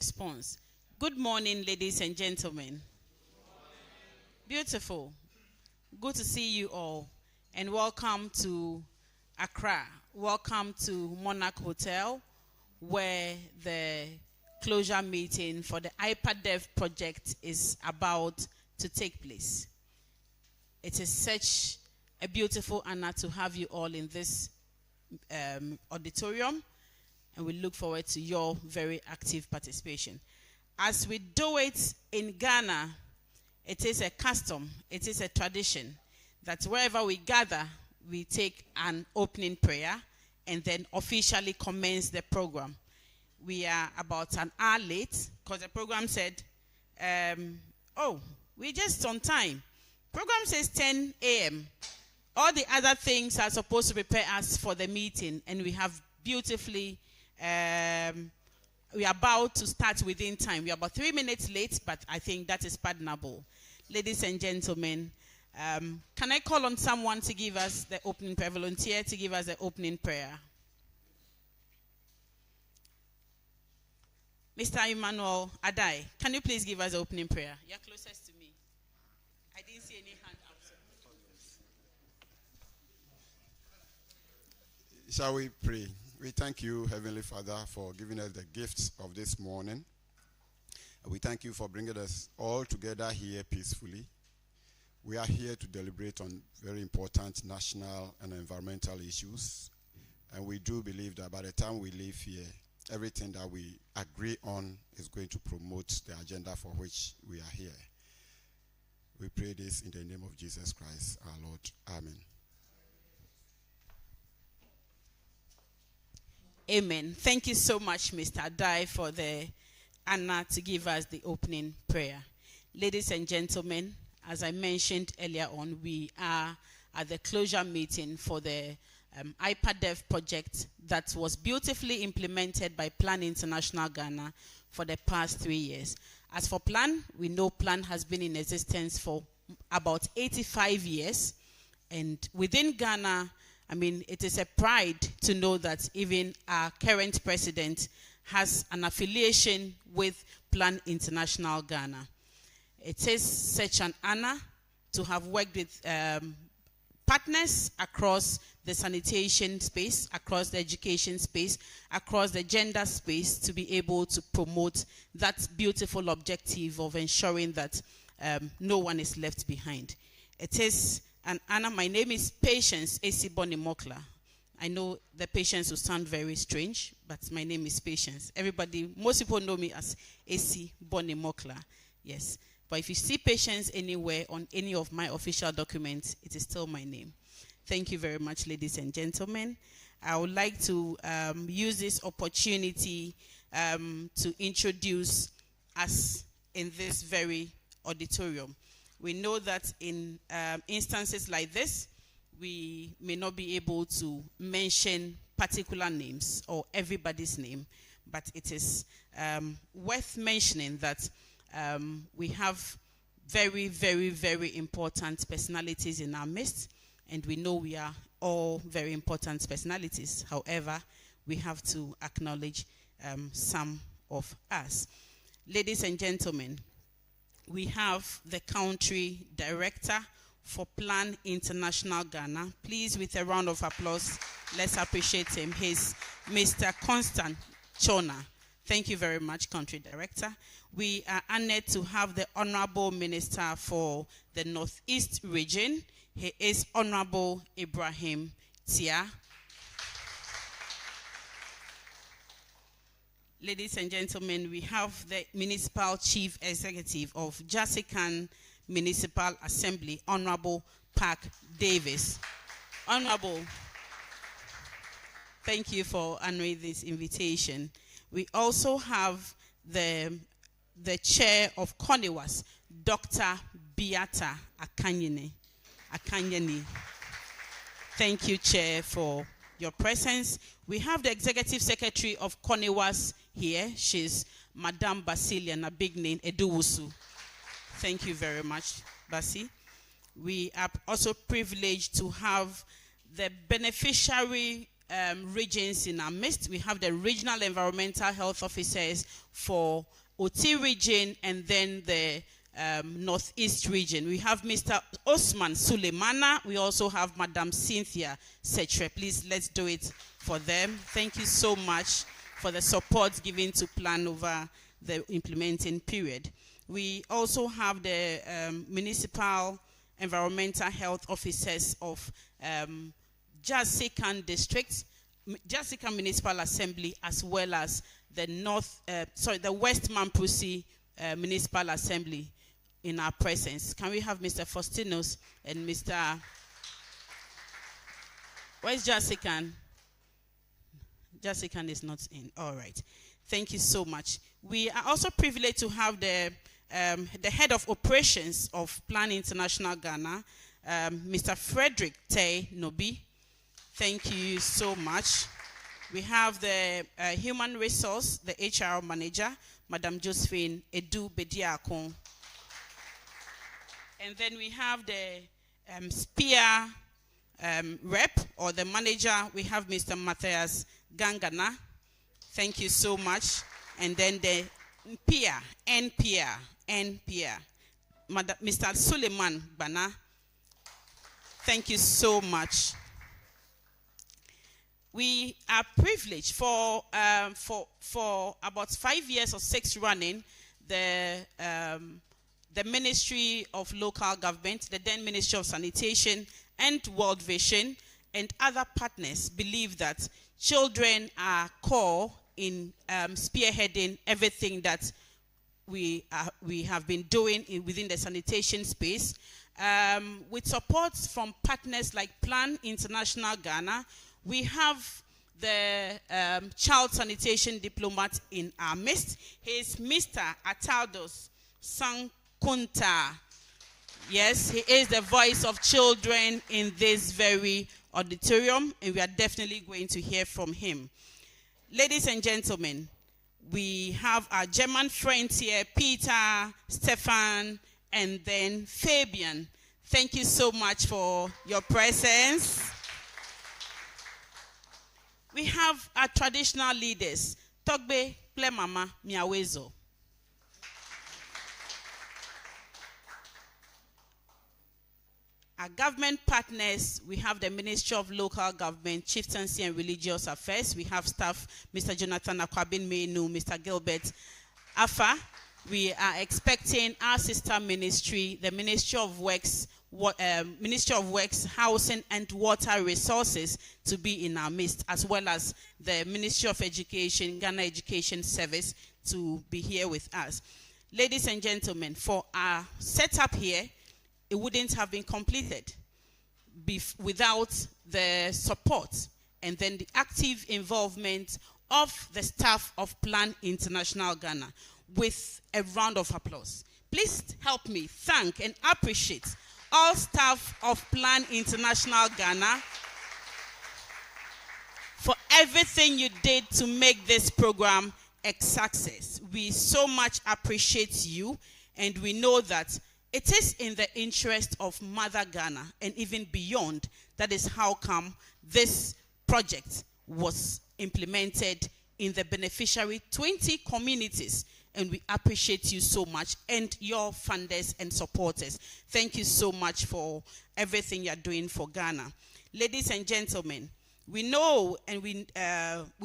Response. Good morning, ladies and gentlemen. Beautiful. Good to see you all. And welcome to Accra. Welcome to Monarch Hotel, where the closure meeting for the I-PADEV project is about to take place. It is such a beautiful honor to have you all in this auditorium, and we look forward to your very active participation. As we do it in Ghana, it is a custom, it is a tradition that wherever we gather, we take an opening prayer and then officially commence the program. We are about an hour late because the program said, we're just on time. Program says 10 a.m. All the other things are supposed to prepare us for the meeting, and we have beautifully, we are about to start within time. We are about 3 minutes late, but I think that is pardonable. Ladies and gentlemen, can I call on someone to give us the opening prayer, volunteer to give us the opening prayer? Mr. Emmanuel Adai, can you please give us the opening prayer? You're closest to me. I didn't see any hand up. Shall we pray? We thank you, Heavenly Father, for giving us the gifts of this morning. We thank you for bringing us all together here peacefully. We are here to deliberate on very important national and environmental issues. And we do believe that by the time we leave here, everything that we agree on is going to promote the agenda for which we are here. We pray this in the name of Jesus Christ, our Lord. Amen. Amen. Thank you so much, Mr. Adai, for the honor to give us the opening prayer. Ladies and gentlemen, as I mentioned earlier on, we are at the closure meeting for the I-PADEV project that was beautifully implemented by Plan International Ghana for the past 3 years. As for Plan, we know Plan has been in existence for about 85 years. And within Ghana, I mean, it is a pride to know that even our current president has an affiliation with Plan International Ghana. It is such an honor to have worked with partners across the sanitation space, across the education space, across the gender space, to be able to promote that beautiful objective of ensuring that no one is left behind. It is an honor. My name is Patience A.C. Bonimokla. I know the Patience will sound very strange, but my name is Patience. Most people know me as A.C. Bonimokla. Yes. But if you see Patience anywhere on any of my official documents, it is still my name. Thank you very much, ladies and gentlemen. I would like to use this opportunity to introduce us in this very auditorium. We know that in instances like this, we may not be able to mention particular names or everybody's name, but it is worth mentioning that we have very, very, very important personalities in our midst, and we know we are all very important personalities. However, we have to acknowledge some of us. Ladies and gentlemen, we have the country director for Plan International Ghana. Please, with a round of applause, let's appreciate him. He's Mr. Constant Chona. Thank you very much, country director. We are honored to have the Honorable Minister for the Northeast region. He is Honorable Ibrahim Tia. Ladies and gentlemen, we have the Municipal Chief Executive of Jasikan Municipal Assembly, Honorable Park Davis. Honorable, thank you for honoring this invitation. We also have the Chair of CONEWAS, Dr. Beata Akanyene. Thank you, Chair, for your presence. We have the Executive Secretary of CONEWAS here. She's Madame Basilia Nabigne Eduwusu. Thank you very much, Basi. We are also privileged to have the beneficiary regions in our midst. We have the regional environmental health officers for OT region and then the Northeast region. We have Mr. Osman Suleimana. We also have Madam Cynthia Setre. Please, let's do it for them. Thank you so much for the support given to plan over the implementing period. We also have the municipal environmental health officers of Jasikan District, Jasikan Municipal Assembly, as well as the the West Mampusi Municipal Assembly in our presence. Can we have Mr. Faustinos and Mr. Where's Jasikan? Jasikan is not in. All right. Thank you so much. We are also privileged to have the head of operations of Plan International Ghana, Mr. Frederick Tay Nobi. Thank you so much. We have the human resource, the HR manager, Madam Josephine Edu Bediakon. And then we have the SPEAR rep or the manager. We have Mr. Matthias Gangana. Thank you so much. And then the NPR, Mr. Suleiman Bana. Thank you so much. We are privileged for about 5 years or 6 running, the Ministry of Local Government, the then Ministry of Sanitation, and World Vision, and other partners believe that children are core in spearheading everything that we have been doing within the sanitation space. With support from partners like Plan International Ghana, we have the child sanitation diplomat in our midst. He is Mr. Ataldos Sankunta. Yes, he is the voice of children in this very auditorium, and we are definitely going to hear from him. Ladies and gentlemen, we have our German friends here, Peter, Stefan, and then Fabian. Thank you so much for your presence. We have our traditional leaders, Togbe Plemama Miawezo. Our government partners, we have the Ministry of Local Government, Chieftaincy and Religious Affairs. We have staff, Mr. Jonathan Akwabin Menu, Mr. Gilbert Afa. We are expecting our sister ministry, the Ministry of Works, Housing and Water Resources, to be in our midst, as well as the Ministry of Education, Ghana Education Service, to be here with us. Ladies and gentlemen, for our setup here, it wouldn't have been completed without the support and then the active involvement of the staff of Plan International Ghana. With a round of applause, please help me thank and appreciate all staff of Plan International Ghana for everything you did to make this program a success. We so much appreciate you, and we know that it is in the interest of Mother Ghana and even beyond. That is how come this project was implemented in the beneficiary 20 communities. And we appreciate you so much, and your funders and supporters. Thank you so much for everything you're doing for Ghana. Ladies and gentlemen, we know, and we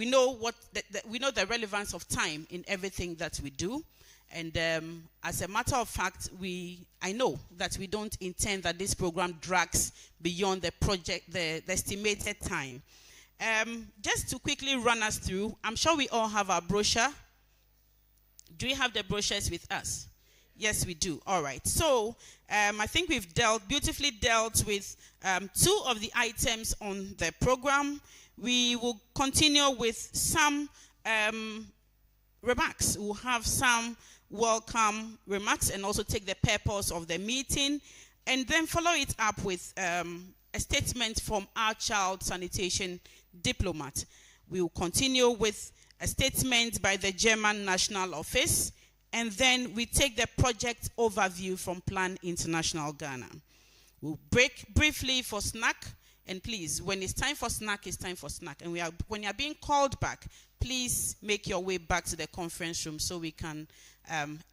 know the relevance of time in everything that we do. And as a matter of fact, I know that we don't intend that this program drags beyond the estimated time. Just to quickly run us through, I'm sure we all have our brochure. Do we have the brochures with us? Yes, we do. All right. So I think we've beautifully dealt with 2 of the items on the program. We will continue with some remarks. We'll have some welcome remarks and also take the purpose of the meeting, and then follow it up with a statement from our child sanitation diplomat. We will continue with a statement by the German National Office, and then we take the project overview from Plan International Ghana. We'll break briefly for snack, And please, when it's time for snack, it's time for snack. And when you are being called back, please make your way back to the conference room so we can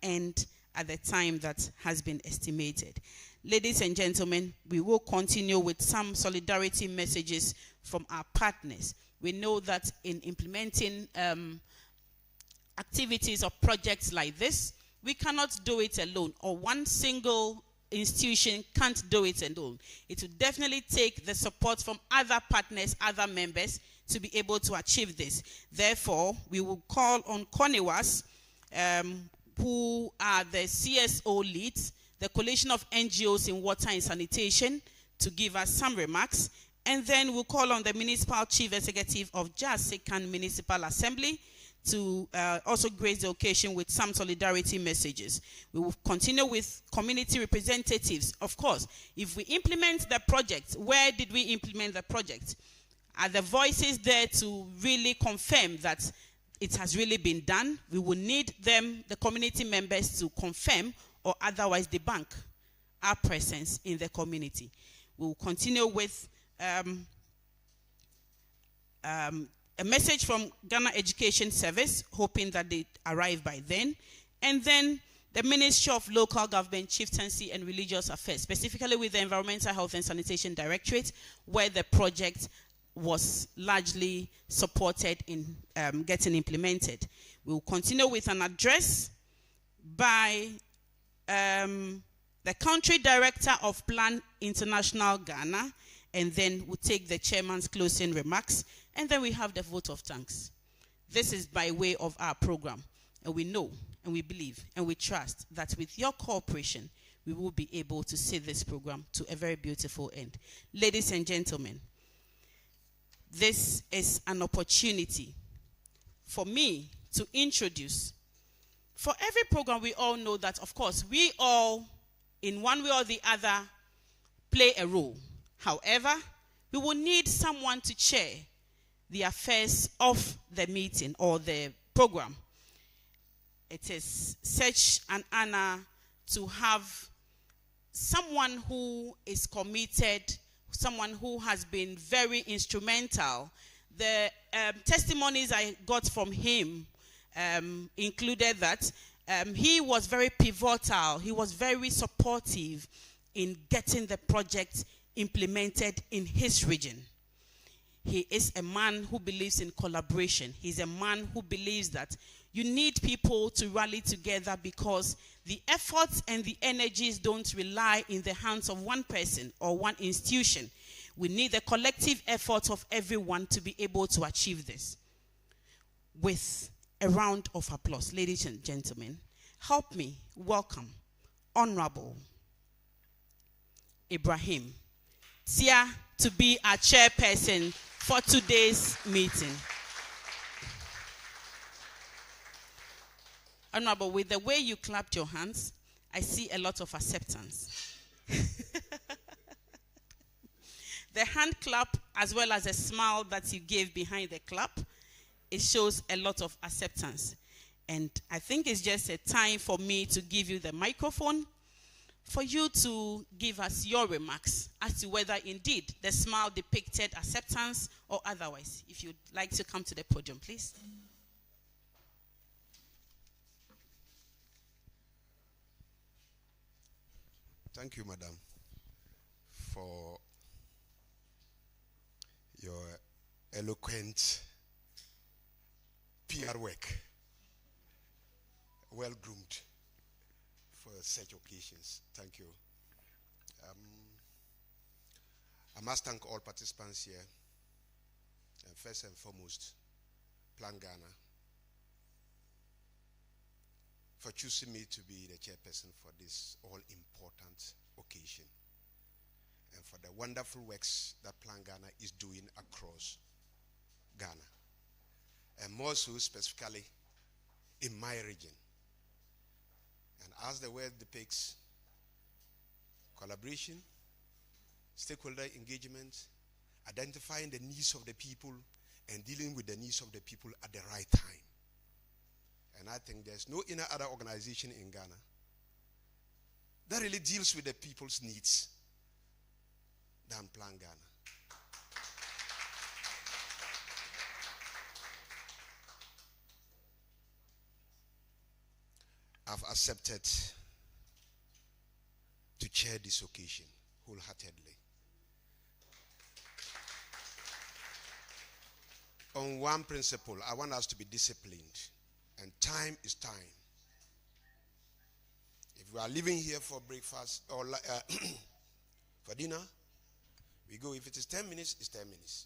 end at the time that has been estimated. Ladies and gentlemen, we will continue with some solidarity messages from our partners. We know that in implementing activities or projects like this, we cannot do it alone, or one single institution can't do it alone. It will definitely take the support from other partners, other members, to be able to achieve this. Therefore, we will call on CONEWAS, who are the CSO leads, the Coalition of NGOs in Water and Sanitation, to give us some remarks. And then we'll call on the Municipal Chief Executive of Jasikan Municipal Assembly to also grace the occasion with some solidarity messages. We will continue with community representatives. Of course, if we implement the project, where did we implement the project? Are the voices there to really confirm that it has really been done? We will need them, the community members, to confirm or otherwise debunk our presence in the community. We will continue with a message from Ghana Education Service, hoping that they arrive by then. And then the Ministry of Local Government, Chieftaincy and Religious Affairs, specifically with the Environmental Health and Sanitation Directorate, where the project was largely supported in getting implemented. We will continue with an address by the Country Director of Plan International Ghana, and then we'll take the chairman's closing remarks, and then we have the vote of thanks. This is by way of our program, and we know, and we believe, and we trust that with your cooperation, we will be able to see this program to a very beautiful end. Ladies and gentlemen, this is an opportunity for me to introduce. For every program, we all know that, of course, we all, in one way or the other, play a role. However, we will need someone to chair the affairs of the meeting or the program. It is such an honor to have someone who is committed, someone who has been very instrumental. The testimonies I got from him included that he was very pivotal, he was very supportive in getting the project implemented in his region. He is a man who believes in collaboration. He's a man who believes that you need people to rally together because the efforts and the energies don't rely in the hands of one person or one institution. We need the collective effort of everyone to be able to achieve this. With a round of applause, ladies and gentlemen, help me welcome Honorable Ibrahim Tia to be our chairperson for today's meeting. Honorable, with the way you clapped your hands, I see a lot of acceptance. The hand clap, as well as a smile that you gave behind the clap, it shows a lot of acceptance. And I think it's just a time for me to give you the microphone for you to give us your remarks as to whether indeed the smile depicted acceptance or otherwise. If you'd like to come to the podium, please. Thank you, Madam, for your eloquent PR work. Well groomed for such occasions. Thank you. I must thank all participants here, and first and foremost, Plan Ghana, for choosing me to be the chairperson for this all-important occasion, and for the wonderful works that Plan Ghana is doing across Ghana, and more so specifically in my region. And as the word depicts, collaboration, stakeholder engagement, identifying the needs of the people and dealing with the needs of the people at the right time. And I think there's no other organization in Ghana that really deals with the people's needs than Plan Ghana. I've accepted to chair this occasion wholeheartedly. On one principle, I want us to be disciplined, and time is time. If we are leaving here for breakfast or for dinner, we go. If it is 10 minutes, it's 10 minutes.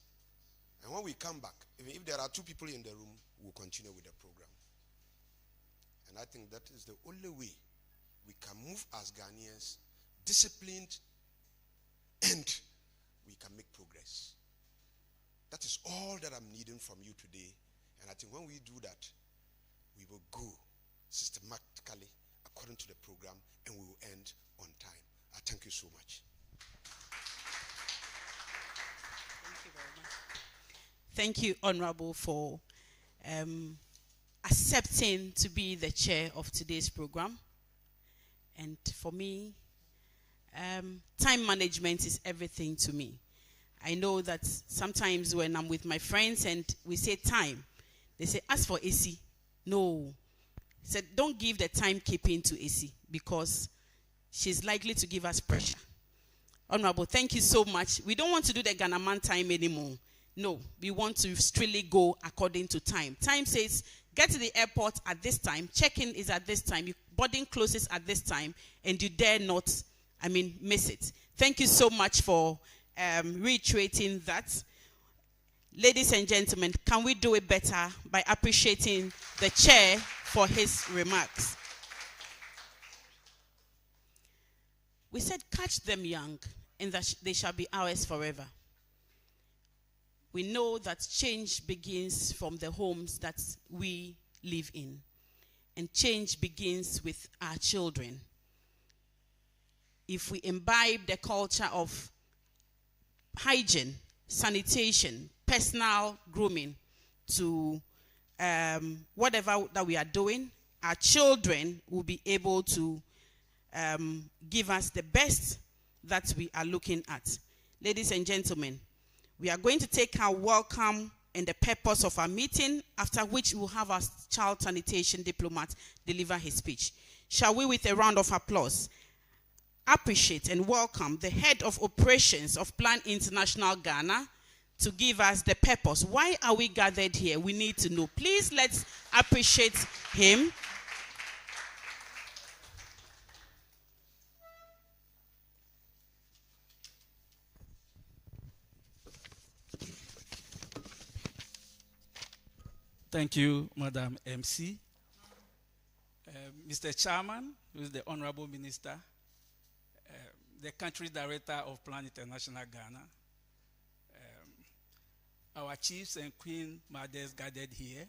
And when we come back, even if there are 2 people in the room, we'll continue with the program. And I think that is the only way we can move as Ghanaians, disciplined, and we can make progress. That is all that I'm needing from you today. And I think when we do that, we will go systematically according to the program, and we will end on time. I thank you so much. Thank you very much. Thank you, Honorable, for accepting to be the chair of today's program. And for me, time management is everything to me. I know that sometimes when I'm with my friends and we say time, they say, ask for AC. No. He said, don't give the timekeeping to AC because she's likely to give us pressure. Honorable, thank you so much. We don't want to do the Ghana man time anymore. No, we want to strictly go according to time. Time says, get to the airport at this time, check-in is at this time, boarding closes at this time, and you dare not, miss it. Thank you so much for reiterating that. Ladies and gentlemen, can we do it better by appreciating the chair for his remarks? We said, catch them young, and that they shall be ours forever. We know that change begins from the homes that we live in, and change begins with our children. If we imbibe the culture of hygiene, sanitation, personal grooming to whatever that we are doing, our children will be able to give us the best that we are looking at. Ladies and gentlemen, we are going to take our welcome and the purpose of our meeting, after which we will have our child sanitation diplomat deliver his speech. Shall we, with a round of applause, appreciate and welcome the head of operations of Plan International Ghana to give us the purpose. Why are we gathered here? We need to know. Please, let's appreciate him. Thank you, Madam MC. Mr. Chairman, who is the Honorable Minister, the Country Director of Plan International Ghana, our chiefs and queen mothers gathered here,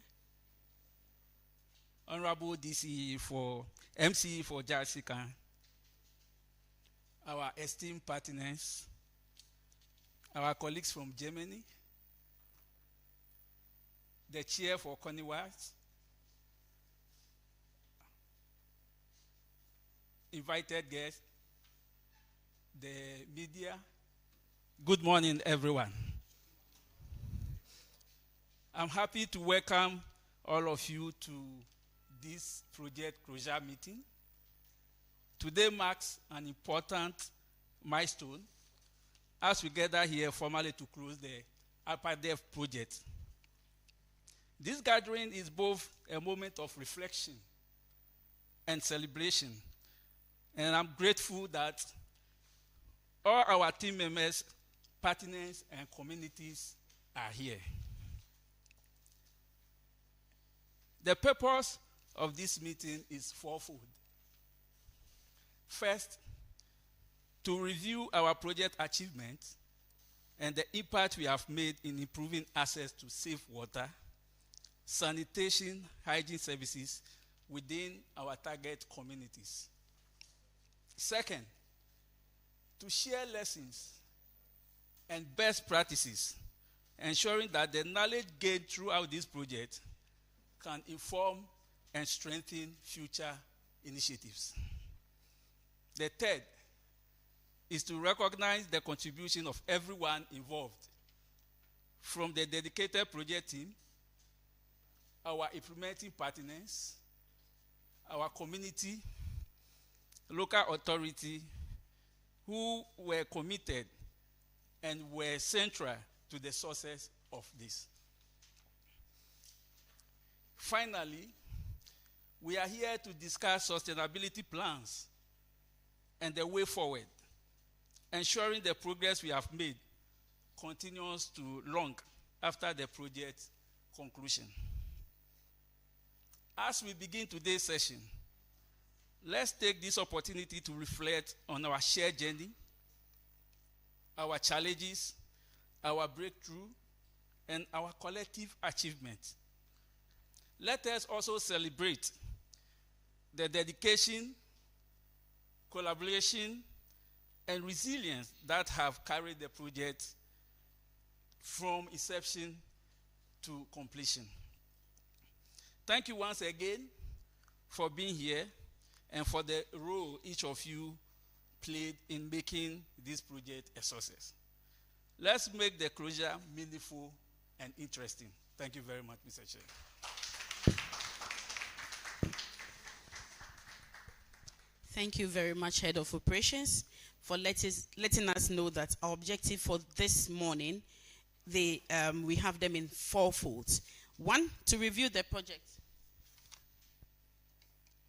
Honorable DCE for MCE for Jessica, our esteemed partners, our colleagues from Germany, the chair for Connie-Watts, invited guests, the media. Good morning, everyone. I'm happy to welcome all of you to this project closure meeting. Today marks an important milestone as we gather here formally to close the I-PADEV project. This gathering is both a moment of reflection and celebration, and I'm grateful that all our team members, partners, and communities are here. The purpose of this meeting is fourfold. First, to review our project achievements and the impact we have made in improving access to safe water, sanitation, hygiene services within our target communities. Second, to share lessons and best practices, ensuring that the knowledge gained throughout this project can inform and strengthen future initiatives. The third is to recognize the contribution of everyone involved, from the dedicated project team, our implementing partners, our community, local authority, who were committed and were central to the success of this. Finally, we are here to discuss sustainability plans and the way forward, ensuring the progress we have made continues to long after the project conclusion. As we begin today's session, let's take this opportunity to reflect on our shared journey, our challenges, our breakthrough, and our collective achievements. Let us also celebrate the dedication, collaboration, and resilience that have carried the project from inception to completion. Thank you once again for being here and for the role each of you played in making this project a success. Let's make the closure meaningful and interesting. Thank you very much, Mr. Chair. Thank you very much, Head of Operations, for letting us know that our objective for this morning, we have them in 4 folds. 1, to review the project.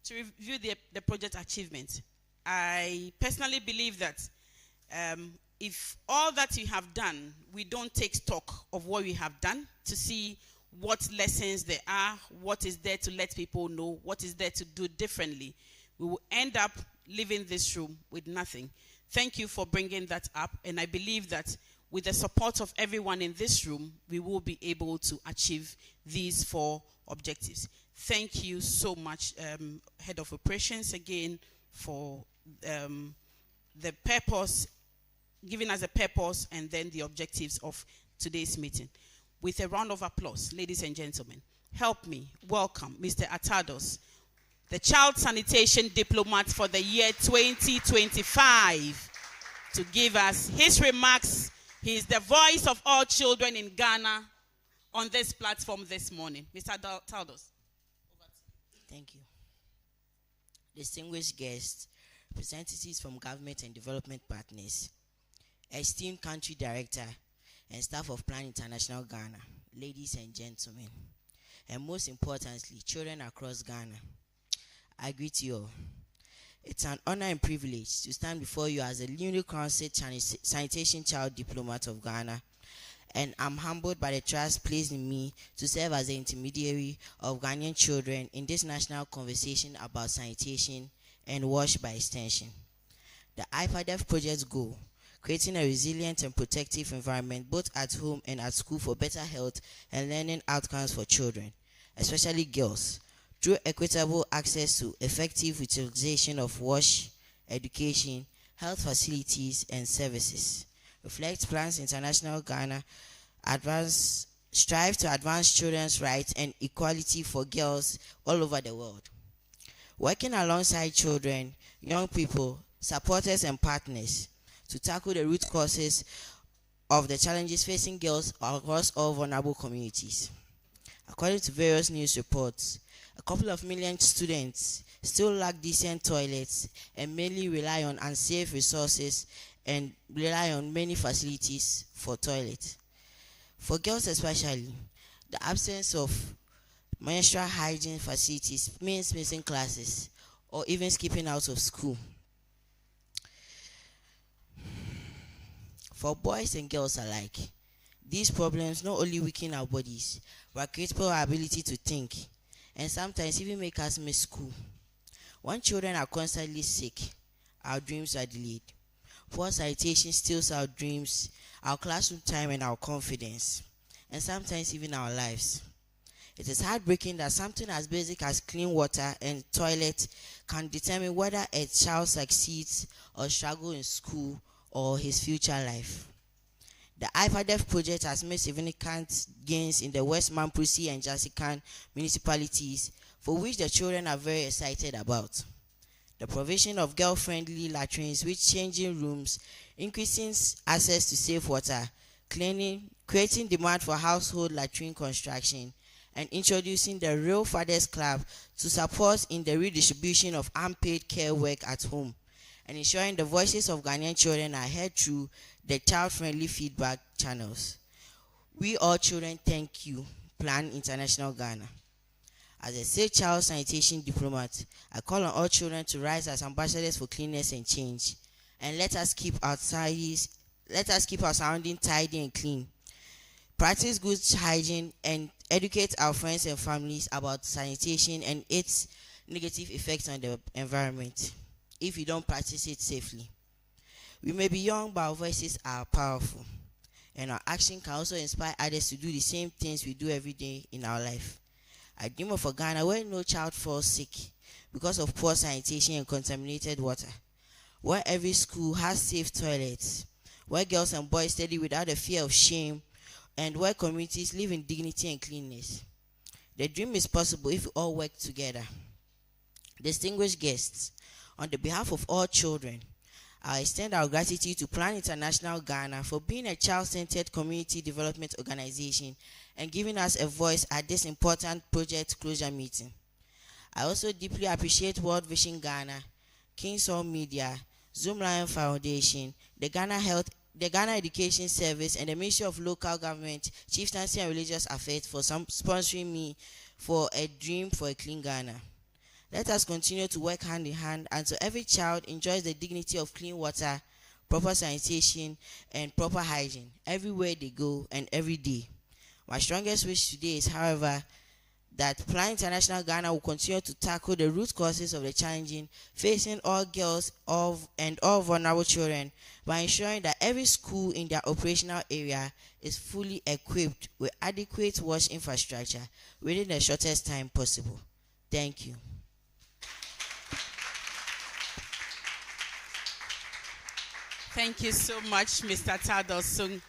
To review the project achievement. I personally believe that if all that you have done, we don't take stock of what we have done to see what lessons there are, what is there to let people know, what is there to do differently, we will end up leaving this room with nothing. Thank you for bringing that up, and I believe that with the support of everyone in this room, we will be able to achieve these 4 objectives. Thank you so much, Head of Operations, again, for the purpose, giving us a purpose and then the objectives of today's meeting. With a round of applause, ladies and gentlemen, help me welcome Mr. Atados, the Child Sanitation Diplomat for the year 2025, to give us his remarks. He is the voice of all children in Ghana on this platform this morning. Mr. Atados. Thank you. Distinguished guests, representatives from government and development partners, esteemed country director and staff of Plan International Ghana, ladies and gentlemen, and most importantly, children across Ghana, I greet you all. It's an honor and privilege to stand before you as a newly crowned Sanitation Child Diplomat of Ghana, and I'm humbled by the trust placed in me to serve as the intermediary of Ghanaian children in this national conversation about sanitation and WASH by extension. The I-PADEV project's goal, creating a resilient and protective environment both at home and at school for better health and learning outcomes for children, especially girls, through equitable access to effective utilization of WASH, education, health facilities, and services, reflects Plans International Ghana strive to advance children's rights and equality for girls all over the world. Working alongside children, young people, supporters, and partners to tackle the root causes of the challenges facing girls across all vulnerable communities. According to various news reports, a couple of million students still lack decent toilets and mainly rely on unsafe resources and rely on many facilities for toilets. For girls especially, the absence of menstrual hygiene facilities means missing classes or even skipping out of school. For boys and girls alike, these problems not only weaken our bodies, but cripple our ability to think, and sometimes even make us miss school. When children are constantly sick, our dreams are delayed. Poor sanitation steals our dreams, our classroom time, and our confidence, and sometimes even our lives. It is heartbreaking that something as basic as clean water and toilet can determine whether a child succeeds or struggles in school or his future life. The I-PADEV project has made significant gains in the West Mamprusi and Jasikan municipalities, for which the children are very excited about. The provision of girl-friendly latrines with changing rooms, increasing access to safe water, cleaning, creating demand for household latrine construction, and introducing the Real Fathers Club to support in the redistribution of unpaid care work at home and ensuring the voices of Ghanaian children are heard through the child-friendly feedback channels. We all children thank you, Plan International Ghana. As a safe child sanitation diplomat, I call on all children to rise as ambassadors for cleanliness and change, and let us keep our surroundings tidy and clean. Practice good hygiene and educate our friends and families about sanitation and its negative effects on the environment if you don't practice it safely. We may be young, but our voices are powerful, and our action can also inspire others to do the same things we do every day in our life. I dream of a Ghana where no child falls sick because of poor sanitation and contaminated water, where every school has safe toilets, where girls and boys study without a fear of shame, and where communities live in dignity and cleanness. The dream is possible if we all work together. Distinguished guests, on the behalf of all children, I extend our gratitude to Plan International Ghana for being a child-centered community development organization and giving us a voice at this important project closure meeting. I also deeply appreciate World Vision Ghana, Kingsall Media, Zoom Lion Foundation, the Ghana Education Service, and the Ministry of Local Government, Chieftaincy and Religious Affairs for sponsoring me for a dream for a clean Ghana. Let us continue to work hand in hand until every child enjoys the dignity of clean water, proper sanitation, and proper hygiene everywhere they go and every day. My strongest wish today is, however, that Plan International Ghana will continue to tackle the root causes of the challenges facing all girls and all vulnerable children by ensuring that every school in their operational area is fully equipped with adequate wash infrastructure within the shortest time possible. Thank you. Thank you so much, Mr. Tadosung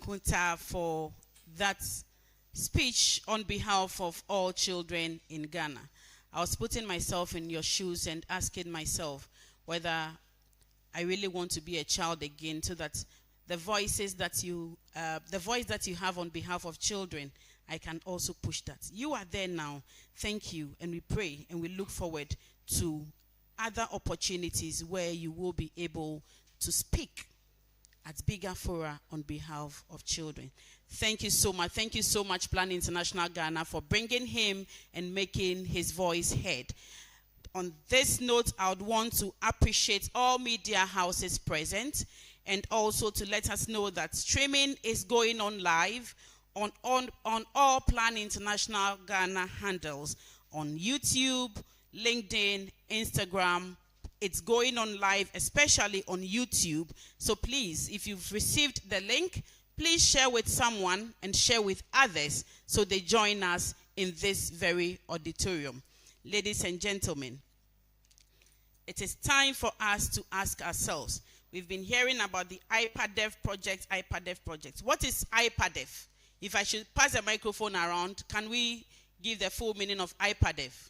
Kunta, for that speech on behalf of all children in Ghana. I was putting myself in your shoes and asking myself whether I really want to be a child again, so that the voice that you have on behalf of children, I can also push that. You are there now. Thank you, and we pray and we look forward to other opportunities where you will be able to speak at bigger fora on behalf of children. Thank you so much. Thank you so much, Plan International Ghana, for bringing him and making his voice heard. On this note, I would want to appreciate all media houses present, and also to let us know that streaming is going on live on all Plan International Ghana handles, on YouTube, LinkedIn, Instagram. It's going on live, especially on YouTube. So please, if you've received the link, please share with someone and share with others so they join us in this very auditorium. Ladies and gentlemen, it is time for us to ask ourselves. We've been hearing about the I-PADEV project, I-PADEV project. What is I-PADEV? If I should pass the microphone around, can we give the full meaning of I-PADEV?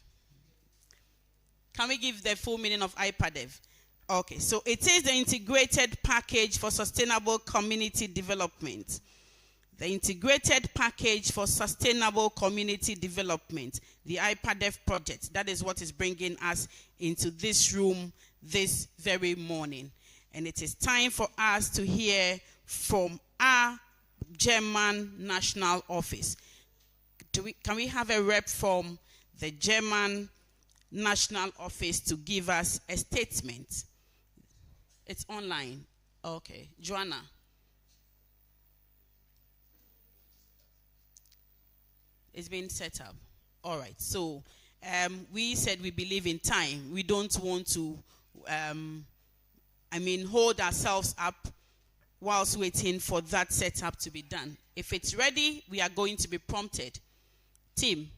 Can we give the full meaning of I-PADEV? Okay, so it is the Integrated Package for Sustainable Community Development. The Integrated Package for Sustainable Community Development, the I-PADEV project. That is what is bringing us into this room this very morning. And it is time for us to hear from our German National Office. Can we have a rep from the German National Office to give us a statement? It's online. Okay. Joanna. It's been set up. All right. So we said we believe in time. We don't want to, hold ourselves up whilst waiting for that setup to be done. If it's ready, we are going to be prompted. Team,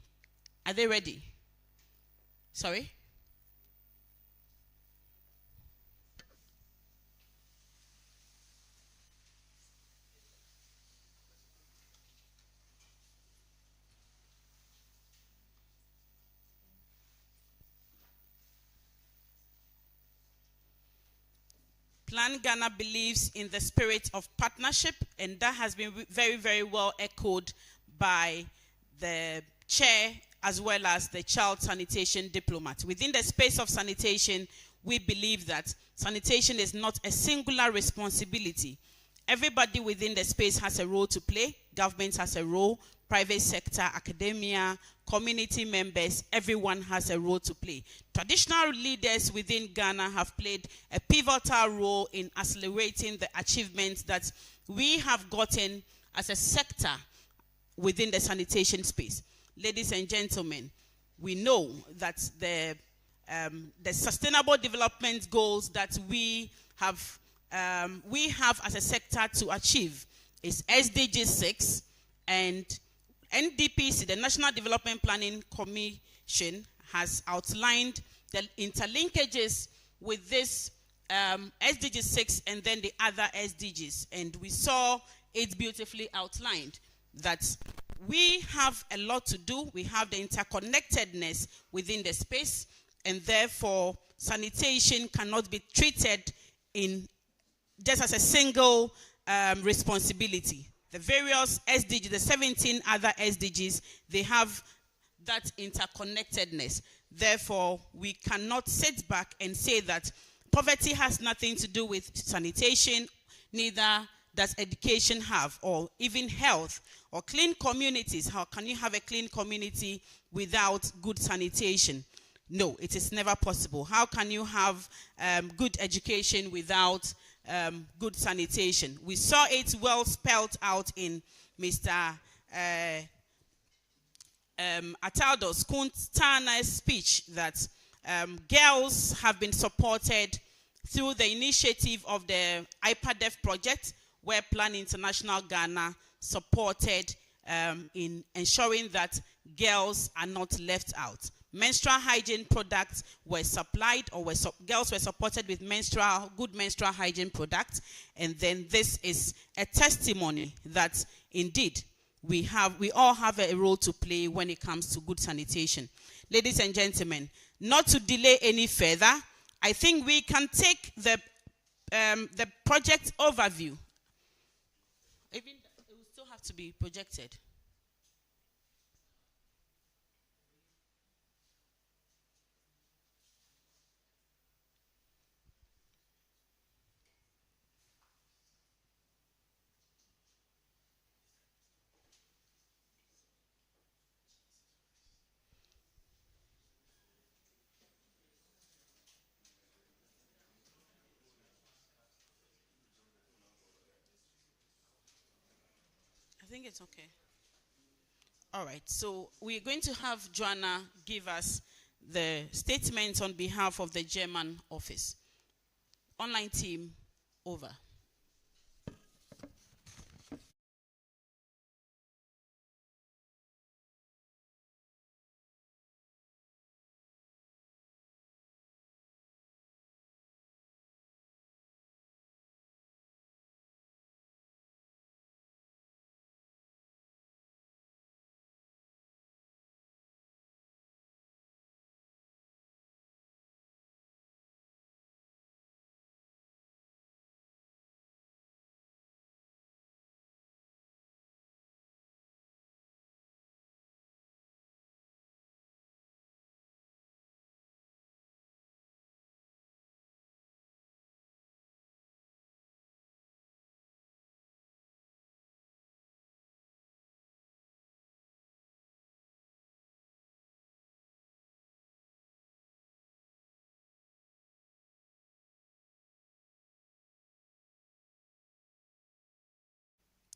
are they ready? Sorry? Plan Ghana believes in the spirit of partnership, and that has been very, very well echoed by the chair as well as the child sanitation diplomat. Within the space of sanitation, we believe that sanitation is not a singular responsibility. Everybody within the space has a role to play. Government has a role, private sector, academia, community members, everyone has a role to play. Traditional leaders within Ghana have played a pivotal role in accelerating the achievements that we have gotten as a sector within the sanitation space. Ladies and gentlemen, we know that the sustainable development goals that we have as a sector to achieve is SDG 6, and NDPC, the National Development Planning Commission, has outlined the interlinkages with this SDG 6 and then the other SDGs. And we saw it beautifully outlined that we have a lot to do. We have the interconnectedness within the space, and therefore sanitation cannot be treated in just as a single responsibility. The various SDGs, the 17 other SDGs, they have that interconnectedness. Therefore, we cannot sit back and say that poverty has nothing to do with sanitation, neither does education have, or even health, or clean communities. How can you have a clean community without good sanitation? No, it is never possible. How can you have good education without good sanitation? We saw it well spelled out in Mr. Ataldo's Kuntana's speech that girls have been supported through the initiative of the I-PADEV project, where Plan International Ghana supported in ensuring that girls are not left out. Menstrual hygiene products were supplied, or girls were supported with good menstrual hygiene products, and then this is a testimony that indeed we all have a role to play when it comes to good sanitation. Ladies and gentlemen, not to delay any further, I think we can take the project overview. Even it will still have to be projected. I think it's okay. All right, so we're going to have Joanna give us the statement on behalf of the German office. Online team, over.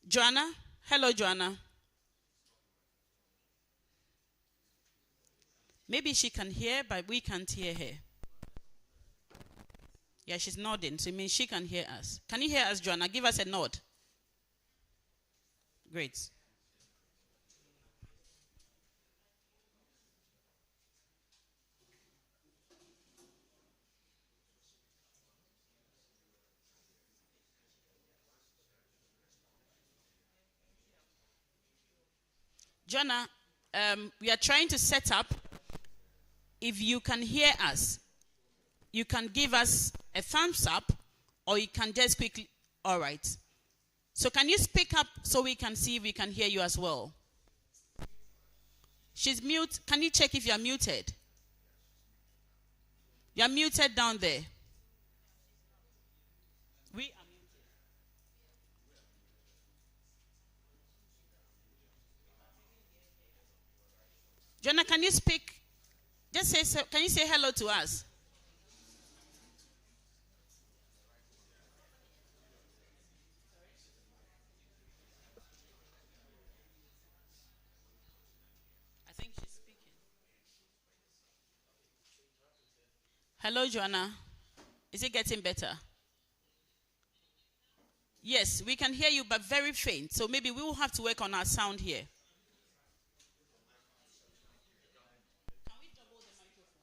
Joanna? Hello, Joanna. Maybe she can hear, but we can't hear her. Yeah, she's nodding, so it means she can hear us. Can you hear us, Joanna? Give us a nod. Great. Joanna, we are trying to set up. If you can hear us, you can give us a thumbs up, or you can just quickly, all right. So can you speak up so we can see if we can hear you as well? She's mute. Can you check if you are muted? You are muted down there. We are muted. Jonah, can you speak? Just say, can you say hello to us? I think she's speaking. Hello, Joanna. Is it getting better? Yes, we can hear you, but very faint. So maybe we will have to work on our sound here. Can we double the microphone?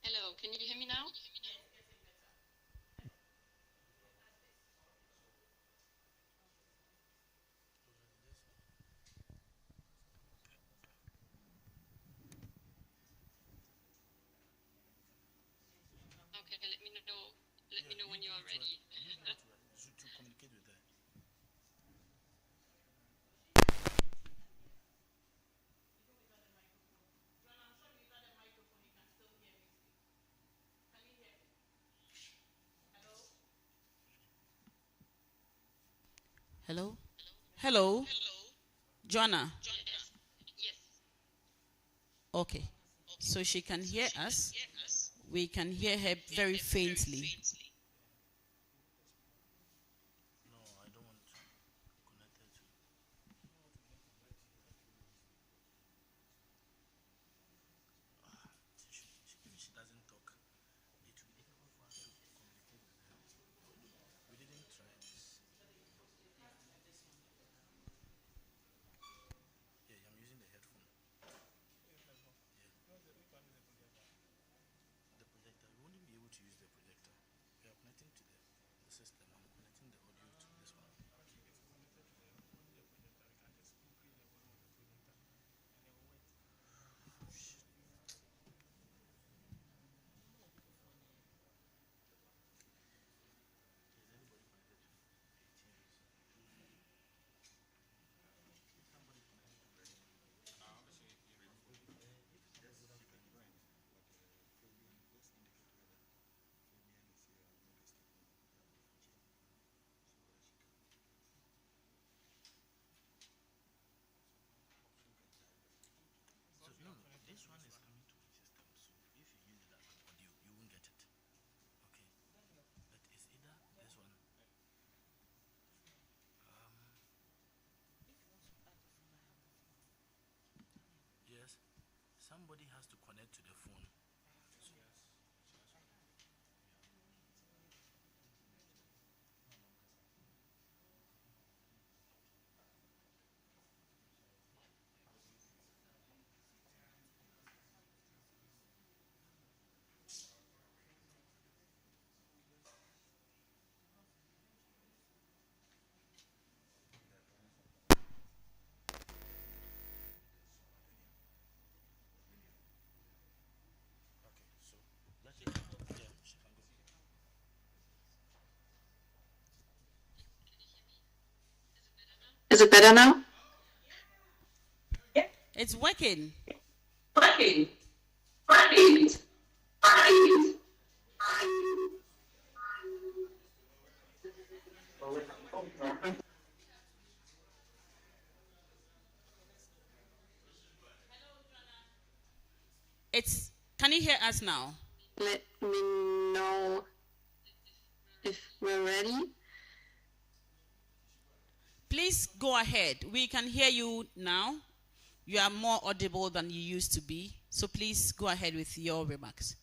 Hello, can you hear me now? Okay, let me know. Let me know when you are ready. Hello? Hello? Joanna? Yes. Yes. Okay. So she can hear us. We can hear her very faintly. Somebody has to connect to the phone. Is it better now? It's working. Working. Working. Working. Can you hear us now? Let me know if we're ready. Please go ahead. We can hear you now. You are more audible than you used to be. So please go ahead with your remarks.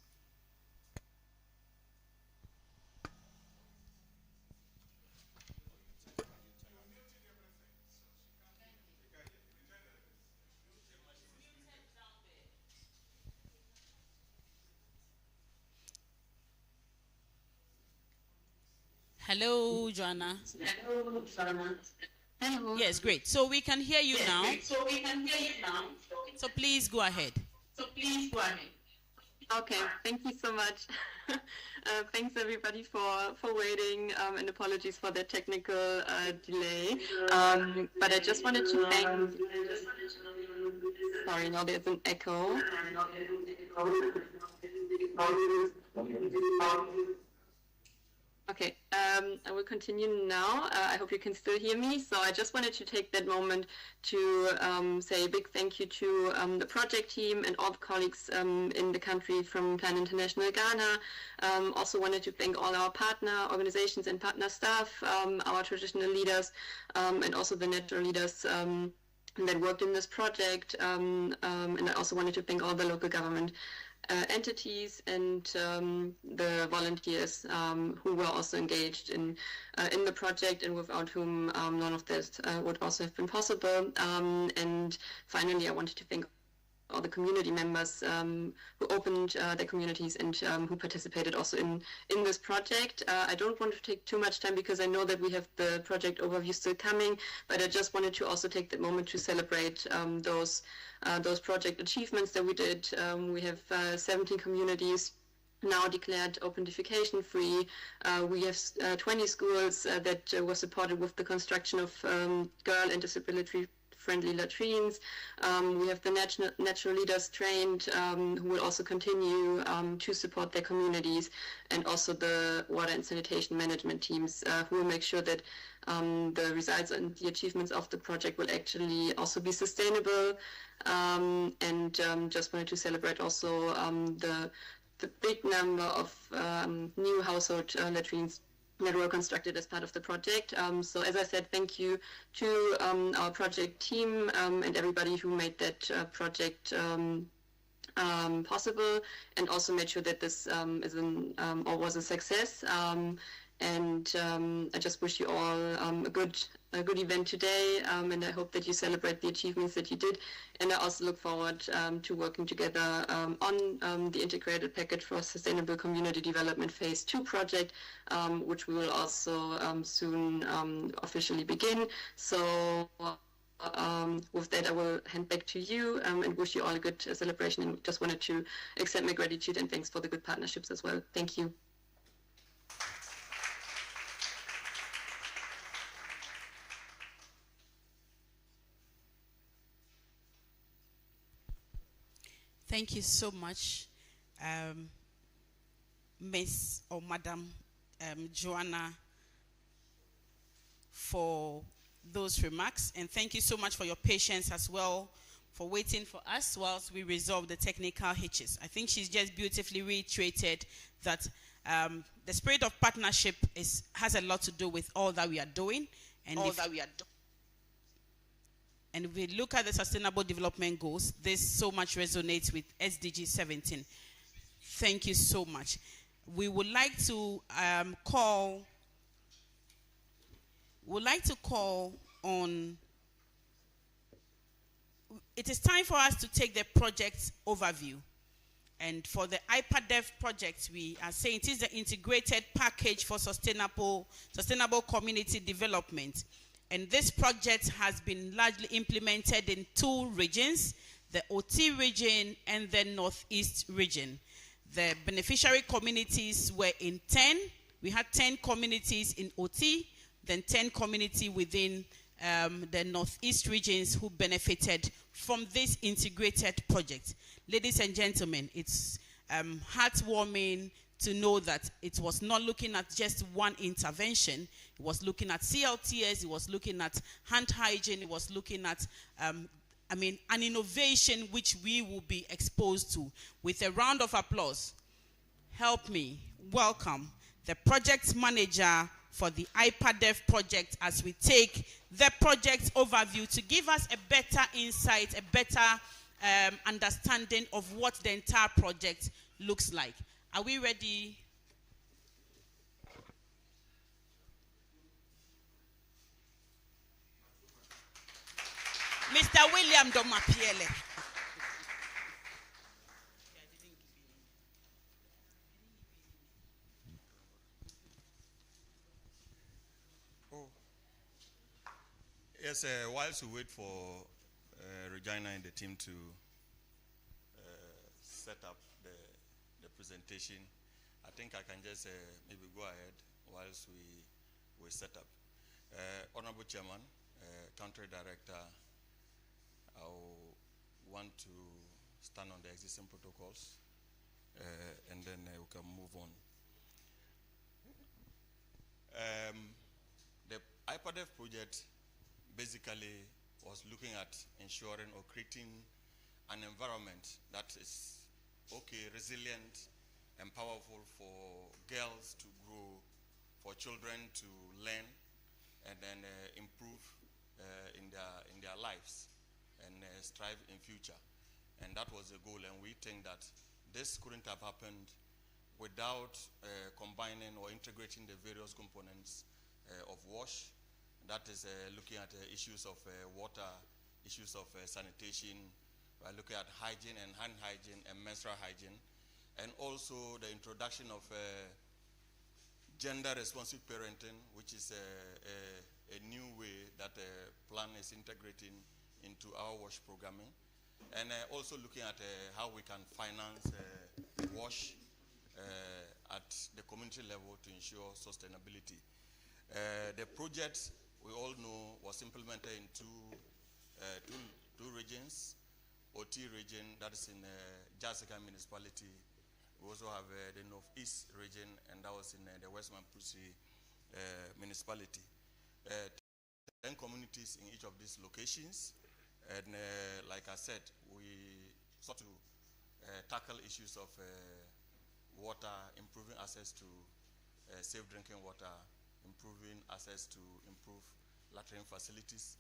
Hello, Joanna. Hello, Joanna. Hello. Yes, great. So we can hear you now. So we can hear you now. So please go ahead. Okay, thank you so much. Thanks everybody for waiting, and apologies for the technical delay. But I just wanted to thank. Sorry, now there's an echo. Okay, I will continue now. I hope you can still hear me. So I just wanted to take that moment to say a big thank you to the project team and all the colleagues in the country from Plan International Ghana. Also wanted to thank all our partner organizations and partner staff, our traditional leaders, and also the natural leaders that worked in this project. And I also wanted to thank all the local government entities and the volunteers who were also engaged in the project and without whom none of this would also have been possible. And finally, I wanted to thank all the community members who opened their communities and who participated also in this project. I don't want to take too much time because I know that we have the project overview still coming, but I just wanted to also take the moment to celebrate those project achievements that we did. We have 17 communities now declared open defecation free. We have 20 schools that were supported with the construction of girl and disability friendly latrines. We have the natural leaders trained who will also continue to support their communities, and also the water and sanitation management teams who will make sure that the results and the achievements of the project will actually also be sustainable. And just wanted to celebrate also the big number of new household latrines that were constructed as part of the project. So as I said, thank you to our project team and everybody who made that project possible, and also made sure that this or was a success. And I just wish you all a good event today, and I hope that you celebrate the achievements that you did. And I also look forward to working together on the integrated package for sustainable community development phase 2 project, which we will also soon officially begin. So with that, I will hand back to you and wish you all a good celebration, and just wanted to extend my gratitude and thanks for the good partnerships as well. Thank you. Thank you so much, Miss or Madam Joanna, for those remarks. And thank you so much for your patience as well, for waiting for us whilst we resolve the technical hitches. I think she's just beautifully reiterated that the spirit of partnership has a lot to do with all that we are doing. And And if we look at the Sustainable Development Goals, this so much resonates with SDG 17. Thank you so much. We would like to call on. It is time for us to take the project overview. And for the I-PADEV project, we are saying it is the integrated package for sustainable community development. And this project has been largely implemented in 2 regions, the OT region and the Northeast region. The beneficiary communities were in 10. We had 10 communities in OT, then 10 communities within the Northeast regions who benefited from this integrated project. Ladies and gentlemen, it's heartwarming to know that it was not looking at just one intervention. It was looking at CLTS, it was looking at hand hygiene, it was looking at an innovation which we will be exposed to. With a round of applause, help me welcome the project manager for the I-PADEV project as we take the project overview to give us a better insight, a better understanding of what the entire project looks like. Are we ready? Mr. William Domapiele. Yes, whilst we wait for Regina and the team to set up the presentation, I think I can just maybe go ahead whilst we set up. Honorable Chairman, Country Director, I want to stand on the existing protocols and then we can move on. The I-PADEV project basically was looking at ensuring or creating an environment that is resilient and powerful for girls to grow, for children to learn and then improve in their lives and strive in future. And that was the goal, and we think that this couldn't have happened without combining or integrating the various components of WASH. That is looking at issues of water, issues of sanitation. We're looking at hygiene and hand hygiene and menstrual hygiene. And also the introduction of gender-responsive parenting, which is a new way that the plan is integrating into our WASH programming. And also looking at how we can finance WASH at the community level to ensure sustainability. The project, we all know, was implemented in two regions. OT region, that is in Jasika municipality. We also have the Northeast region, and that was in the West Mamprusi municipality. 10 communities in each of these locations. And like I said, we sought to tackle issues of water, improving access to safe drinking water, improving access to improve latrine facilities,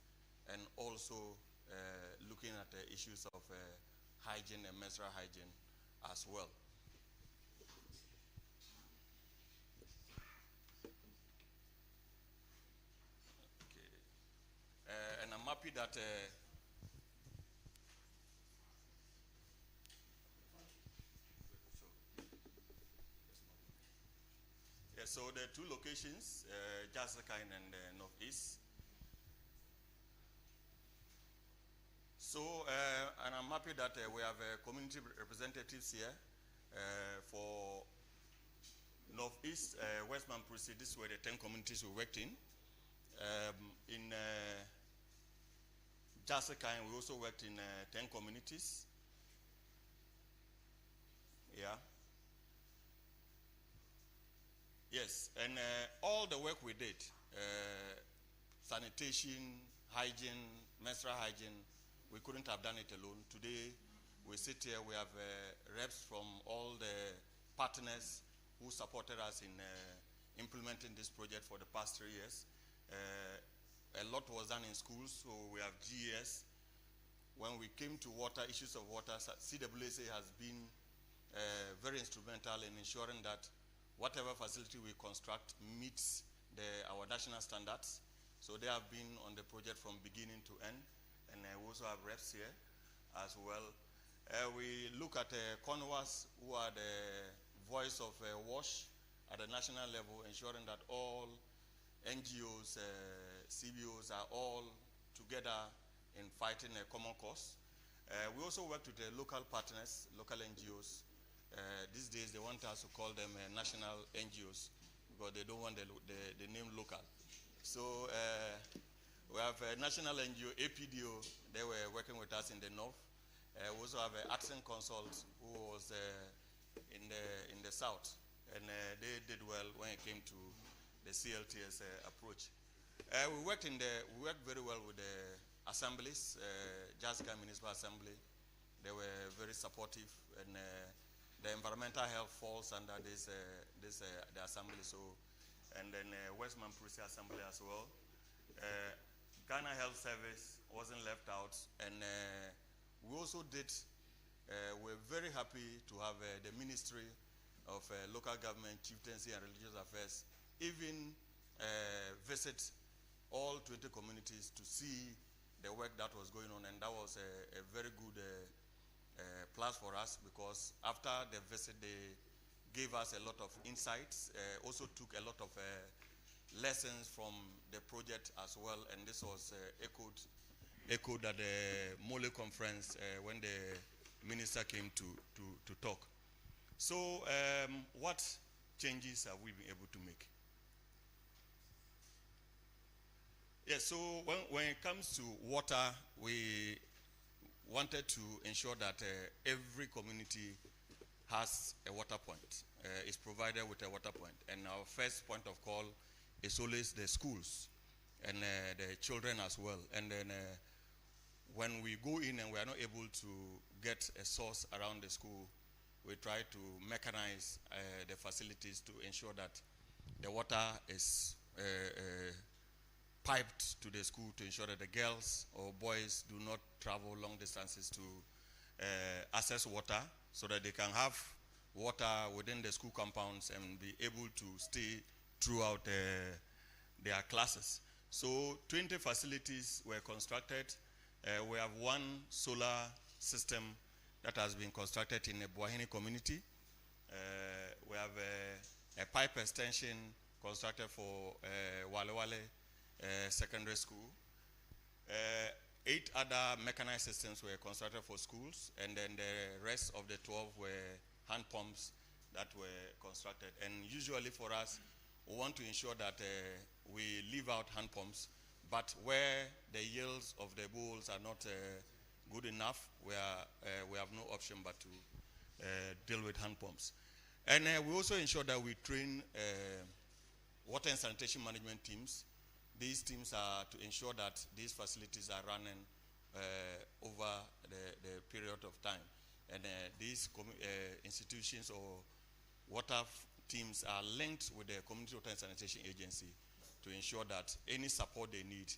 and also looking at the issues of hygiene and menstrual hygiene as well. Okay. And I'm happy that so the two locations, Jasakain and Northeast. So, and I'm happy that we have community representatives here for Northeast, West Mamprusi. These were the 10 communities we worked in. In Jasakain, we also worked in 10 communities. Yeah. Yes, and all the work we did, sanitation, hygiene, menstrual hygiene, we couldn't have done it alone. Today, we sit here, we have reps from all the partners who supported us in implementing this project for the past 3 years. A lot was done in schools, so we have GES. When we came to water, issues of water, CWSA has been very instrumental in ensuring that whatever facility we construct meets our national standards. So they have been on the project from beginning to end. And we also have reps here as well. We look at CONWAS, who are the voice of WASH at the national level, ensuring that all NGOs, CBOs are all together in fighting a common cause. We also work with the local partners, local NGOs. These days they want us to call them national NGOs because they don't want the name local. So we have a national NGO, APDO, they were working with us in the north. We also have an Accent Consult who was in the south, and they did well when it came to the CLTS approach. We worked very well with the assemblies, Jessica Municipal Assembly. They were very supportive, and the environmental health falls under the assembly. So, and then Westman Prusi Assembly as well. Ghana Health Service wasn't left out, and we also did. We're very happy to have the Ministry of Local Government, Chieftaincy and Religious Affairs even visit all 20 communities to see the work that was going on, and that was a very good plus for us, because after the visit they gave us a lot of insights, also took a lot of lessons from the project as well, and this was echoed at the Mole conference when the minister came to talk. So what changes have we been able to make? Yes, so when it comes to water, we wanted to ensure that every community has a water point, is provided with a water point. And our first point of call is always the schools and the children as well. And then when we go in and we are not able to get a source around the school, we try to mechanize the facilities to ensure that the water is piped to the school, to ensure that the girls or boys do not travel long distances to access water, so that they can have water within the school compounds and be able to stay throughout their classes. So 20 facilities were constructed. We have one solar system that has been constructed in the Buahini community. We have a pipe extension constructed for Wale Wale Secondary School. 8 other mechanized systems were constructed for schools, and then the rest of the 12 were hand pumps that were constructed. And usually for us, we want to ensure that we leave out hand pumps, but where the yields of the bowls are not good enough, we have no option but to deal with hand pumps. And we also ensure that we train water and sanitation management teams. These teams are to ensure that these facilities are running over the period of time. And these institutions or water teams are linked with the Community Water and Sanitation Agency to ensure that any support they need,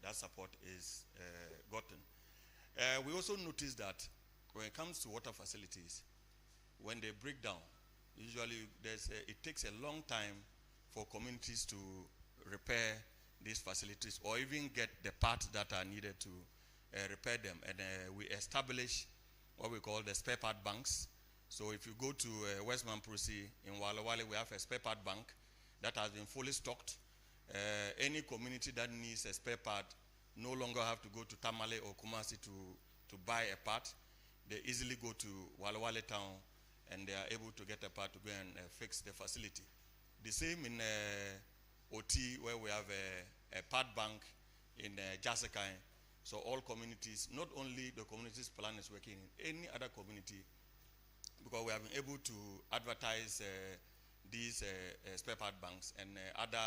that support is gotten. We also notice that when it comes to water facilities, when they break down, usually it takes a long time for communities to repair these facilities or even get the parts that are needed to repair them. And we establish what we call the spare part banks. So if you go to Westman Prusi in Wale Wale, we have a spare part bank that has been fully stocked. Any community that needs a spare part no longer have to go to Tamale or Kumasi to buy a part. They easily go to Wale Wale town and they are able to get a part to go and fix the facility. The same in OT, where we have a part bank in Jasikai. So all communities, not only the community's plan is working in any other community, because we have been able to advertise these spare part banks, and other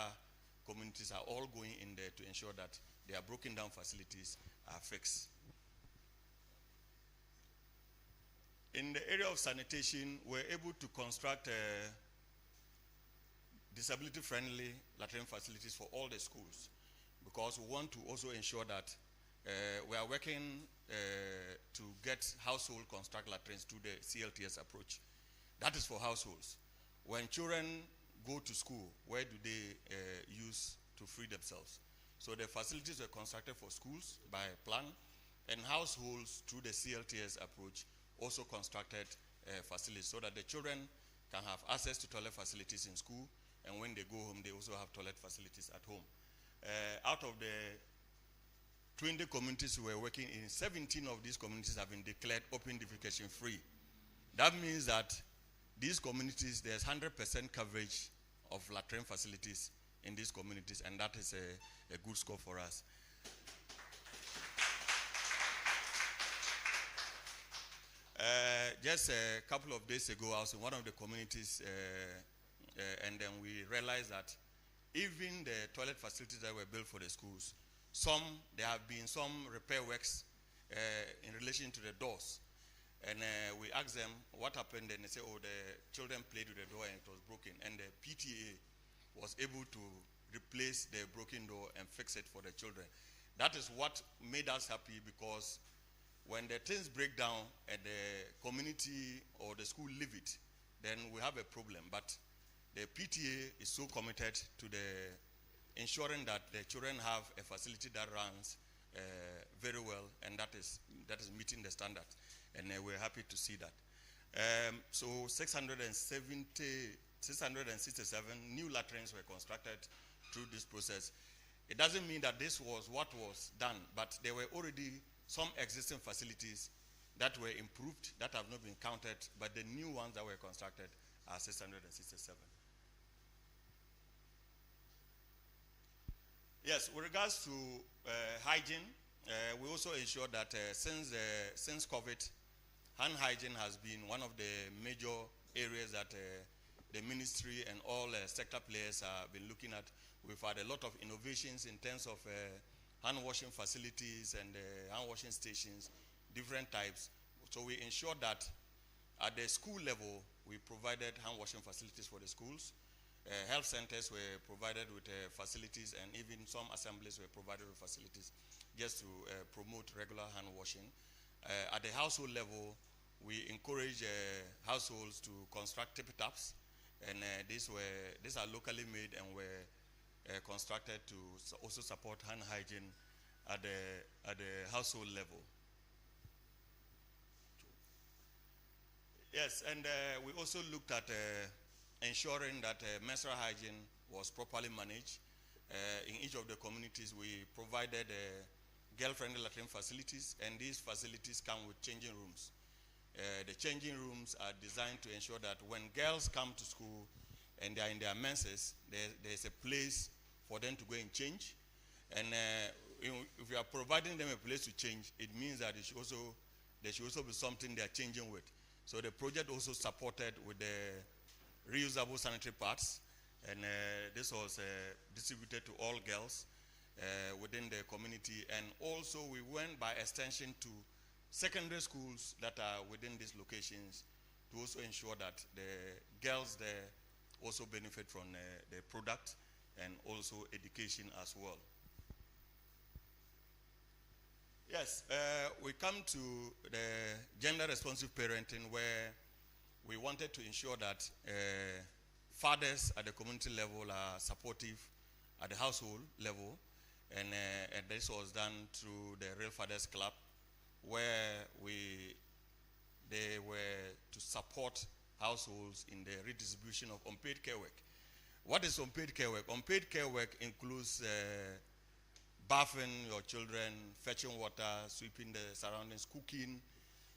communities are all going in there to ensure that their broken down facilities are fixed. In the area of sanitation, we're able to construct disability-friendly latrine facilities for all the schools, because we want to also ensure that we are working to get household construct latrines through the CLTS approach. That is for households. When children go to school, where do they use to free themselves? So the facilities were constructed for schools by plan, and households through the CLTS approach also constructed facilities so that the children can have access to toilet facilities in school, and when they go home, they also have toilet facilities at home. Out of the 20 communities we were working in, 17 of these communities have been declared open defecation free. That means that these communities, there's 100% coverage of latrine facilities in these communities, and that is a good score for us. Just a couple of days ago, I was in one of the communities, and then we realized that even the toilet facilities that were built for the schools, there have been some repair works in relation to the doors. And we asked them what happened, and they said, oh, the children played with the door and it was broken. And the PTA was able to replace the broken door and fix it for the children. That is what made us happy, because when the things break down and the community or the school leave it, then we have a problem. But the PTA is so committed to ensuring that the children have a facility that runs very well, and that is meeting the standard. And we're happy to see that. So 667 new latrines were constructed through this process. It doesn't mean that this was what was done, but there were already some existing facilities that were improved, that have not been counted, but the new ones that were constructed are 667. Yes, with regards to hygiene, we also ensure that since COVID, hand hygiene has been one of the major areas that the ministry and all sector players have been looking at. We've had a lot of innovations in terms of hand washing facilities and hand washing stations, different types. So we ensure that at the school level, we provided hand washing facilities for the schools. Health centers were provided with facilities, and even some assemblies were provided with facilities just to promote regular hand washing. At the household level, we encourage households to construct tippy taps, and these are locally made and were constructed to also support hand hygiene at the household level. Yes, and we also looked at ensuring that menstrual hygiene was properly managed. In each of the communities, we provided girl-friendly latrine facilities, and these facilities come with changing rooms. The changing rooms are designed to ensure that when girls come to school and they are in their menses, there's a place for them to go and change. And if you are providing them a place to change, it means that there should also be something they are changing with. So the project also supported with the reusable sanitary pads, and this was distributed to all girls within the community. And also we went by extension to secondary schools that are within these locations to also ensure that the girls there also benefit from the product and also education as well. Yes, we come to the gender responsive parenting, where we wanted to ensure that fathers at the community level are supportive at the household level, and this was done through the Real Fathers Club, where they were to support households in the redistribution of unpaid care work. What is unpaid care work? Unpaid care work includes bathing your children, fetching water, sweeping the surroundings, cooking,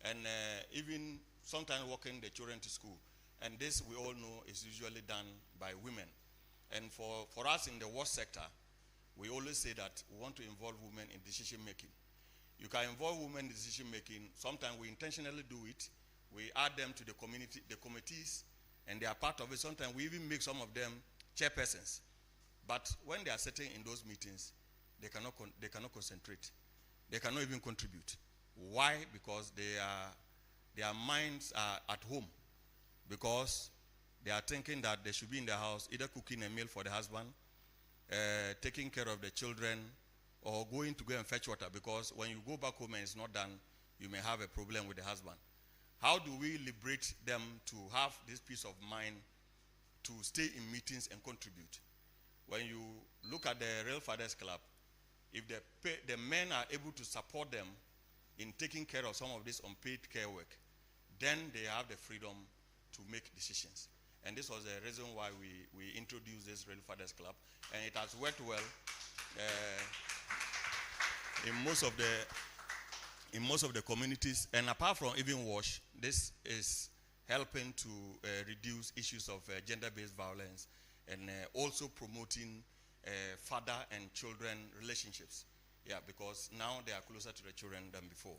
and even sometimes walking the children to school. And this, we all know, is usually done by women. And for us in the work sector, we always say that we want to involve women in decision making. You can involve women in decision making. Sometimes we intentionally do it. We add them to the committees, and they are part of it. Sometimes we even make some of them chairpersons. But when they are sitting in those meetings, they cannot concentrate. They cannot even contribute. Why? Because their minds are at home, because they are thinking that they should be in the house, either cooking a meal for the husband, taking care of the children, or going to go and fetch water, because when you go back home and it's not done, you may have a problem with the husband. How do we liberate them to have this peace of mind to stay in meetings and contribute? When you look at the Real Fathers Club, if the men are able to support them in taking care of some of this unpaid care work, then they have the freedom to make decisions. And this was the reason why we introduced this Real Fathers Club, and it has worked well in most of the communities. And apart from even WASH, this is helping to reduce issues of gender-based violence, and also promoting father and children relationships. Yeah, because now they are closer to the children than before.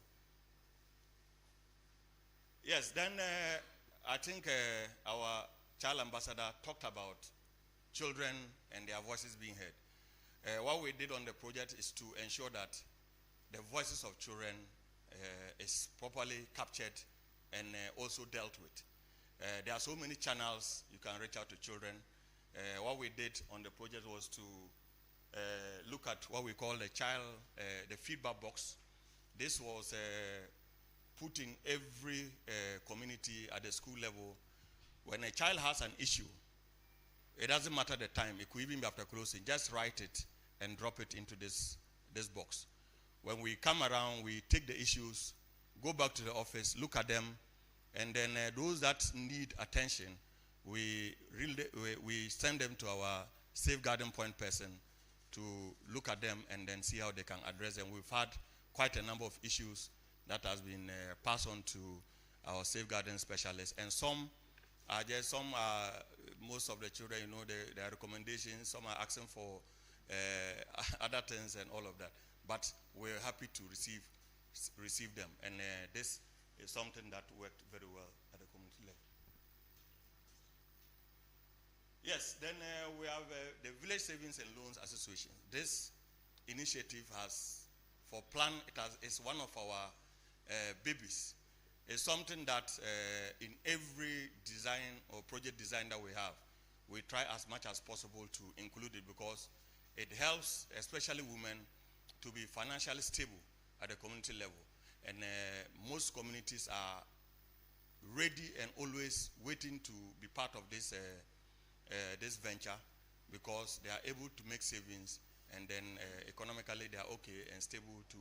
Yes, then I think our child ambassador talked about children and their voices being heard. What we did on the project is to ensure that the voices of children is properly captured and also dealt with. There are so many channels you can reach out to children. What we did on the project was to look at what we call the feedback box. This was put in every community at the school level. When a child has an issue, it doesn't matter the time. It could even be after closing. Just write it and drop it into this box. When we come around, we take the issues, go back to the office, look at them, and then those that need attention, we send them to our safeguarding point person to look at them and then see how they can address them. We've had quite a number of issues that has been passed on to our safeguarding specialists, and some are most of the children, you know, their recommendations, some are asking for other things and all of that. But we're happy to receive them, and this is something that worked very well at the community level. Yes, then we have the Village Savings and Loans Association. This initiative has, for plan, it's one of our babies. It's something that in every design or project design that we have, we try as much as possible to include it, because it helps, especially women, to be financially stable at the community level. And most communities are ready and always waiting to be part of this venture, because they are able to make savings, and then economically they are okay and stable to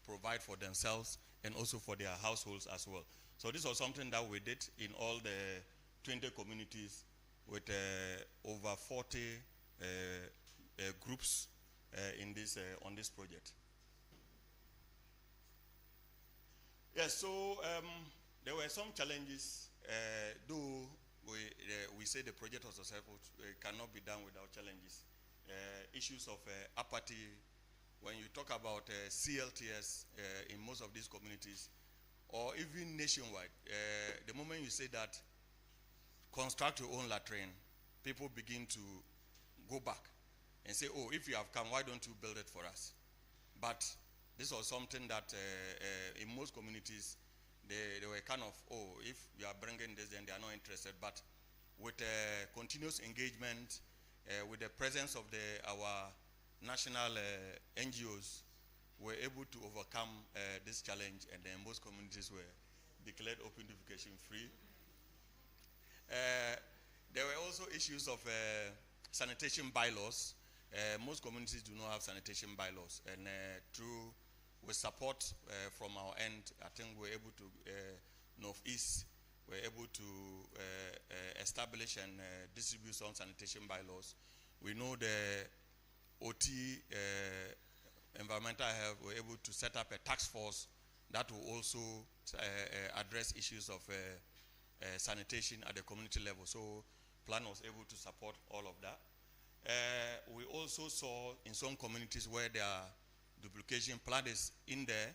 provide for themselves and also for their households as well. So this was something that we did in all the 20 communities with over 40 groups on this project. Yes, so there were some challenges, though we say the project was successful, it cannot be done without challenges. Issues of apathy. When you talk about CLTS in most of these communities, or even nationwide, the moment you say that construct your own latrine, people begin to go back and say, oh, if you have come, why don't you build it for us? But this was something that in most communities, they were kind of, oh, if you are bringing this, then they are not interested. But with continuous engagement, with the presence of our national NGOs, were able to overcome this challenge, and then most communities were declared open defecation free. There were also issues of sanitation bylaws. Most communities do not have sanitation bylaws, and with support from our end, I think we're able to, Northeast, we're able to establish and distribute some sanitation bylaws. We know the OT, environmental health, we're able to set up a task force that will also address issues of sanitation at the community level. So plan was able to support all of that. We also saw in some communities where there are duplication, plan is in there.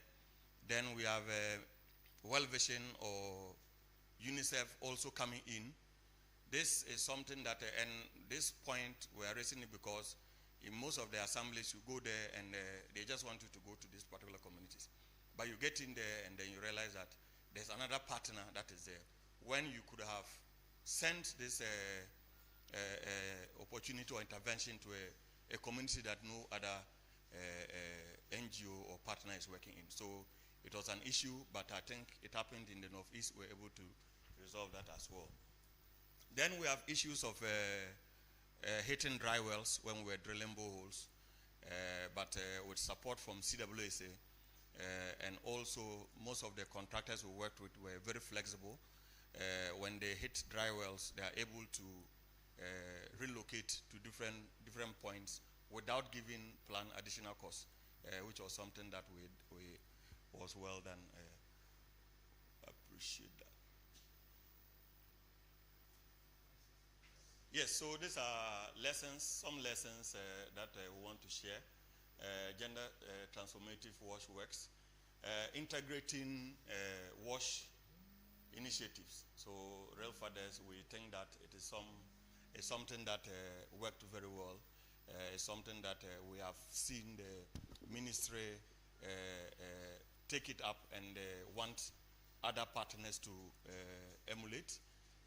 Then we have World Vision or UNICEF also coming in. This is something that, and this point we are raising it because in most of the assemblies you go there and they just want you to go to these particular communities. But you get in there and then you realize that there's another partner that is there. When you could have sent this opportunity or intervention to a community that no other NGO or partner is working in. So it was an issue, but I think it happened in the Northeast. We're able to resolve that as well. Then we have issues of hitting dry wells when we were drilling boreholes, but with support from CWSA, and also most of the contractors we worked with were very flexible. When they hit dry wells, they are able to relocate to different points without giving plan additional costs, which was something that we was well done. Appreciate that. Yes, so these are lessons, some lessons that we want to share. Gender transformative wash works, integrating wash initiatives. So real fathers, we think that it is something that worked very well. It's something that we have seen the ministry take it up and want other partners to emulate.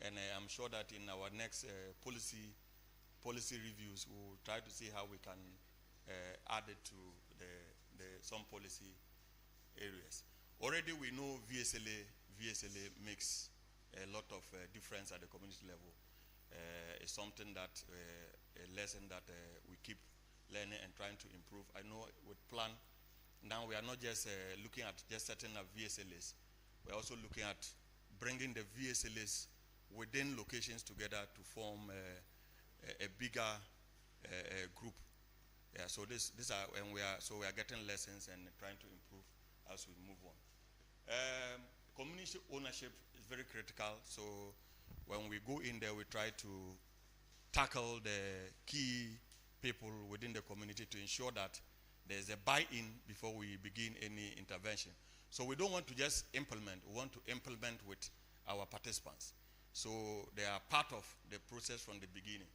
And I'm sure that in our next policy reviews, we'll try to see how we can add it to some policy areas. Already we know VSLA makes a lot of difference at the community level. It's something that, a lesson that we keep learning and trying to improve. I know with plan, now we are not just looking at just setting up VSLAs. We're also looking at bringing the VSLAs within locations together to form a bigger group. Yeah, so we are getting lessons and trying to improve as we move on. Community ownership is very critical. So when we go in there, we try to tackle the key people within the community to ensure that there's a buy-in before we begin any intervention. So we don't want to just implement, we want to implement with our participants. So they are part of the process from the beginning,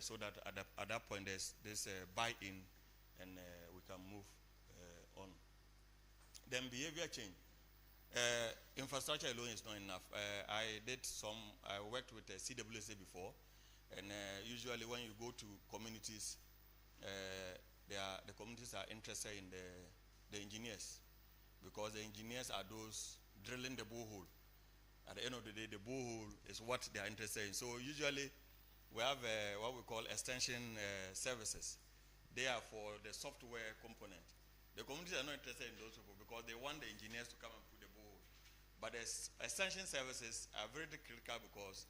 so that at that point there's buy-in and we can move on. Then behavior change. Infrastructure alone is not enough. I worked with CWSA before, and usually when you go to communities, the communities are interested in the engineers, because the engineers are those drilling the borehole. At the end of the day, the borehole is what they are interested in. So usually we have what we call extension services. They are for the software component. The communities are not interested in those people because they want the engineers to come and put the borehole. But the extension services are very critical, because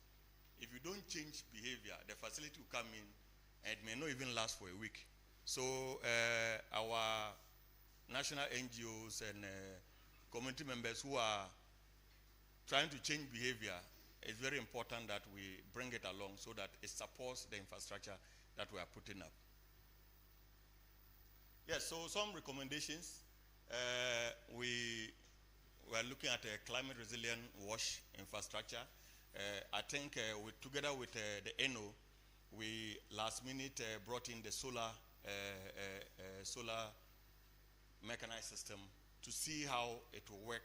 if you don't change behavior, the facility will come in and it may not even last for a week. So our national NGOs and community members who are trying to change behavior, it's very important that we bring it along so that it supports the infrastructure that we are putting up. Yes, so some recommendations. We are looking at a climate resilient wash infrastructure. I think together with the NO, we last minute brought in the solar mechanized system to see how it will work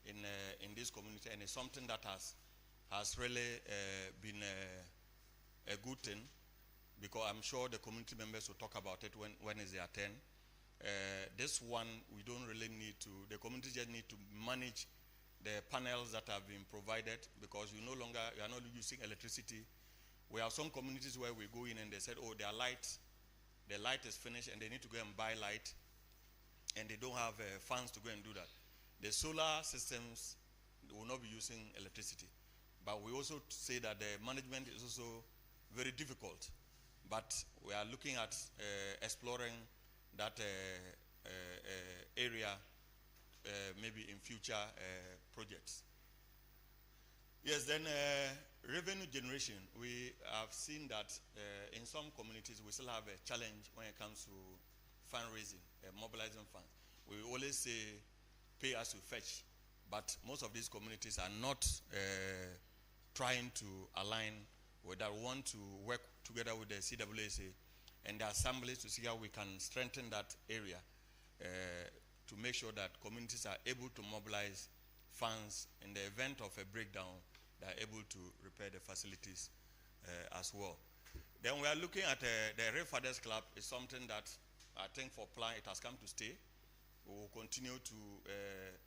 in this community, and it's something that has really been a good thing, because I'm sure the community members will talk about it when is their turn. This one, we don't really need to, the community just need to manage the panels that have been provided, because you are not using electricity. We have some communities where we go in and they said, oh, the light is finished and they need to go and buy light, and they don't have funds to go and do that. The solar systems will not be using electricity. But we also say that the management is also very difficult. But we are looking at exploring that area maybe in future projects. Yes, then revenue generation. We have seen that in some communities we still have a challenge when it comes to fundraising, mobilizing funds. We always say, pay as you fetch, but most of these communities are not trying to align with that. We want to work together with the CWSA and the assemblies to see how we can strengthen that area to make sure that communities are able to mobilize funds in the event of a breakdown. They are able to repair the facilities as well. Then we are looking at the Real Fathers Club. Is something that I think for plan it has come to stay. We will continue to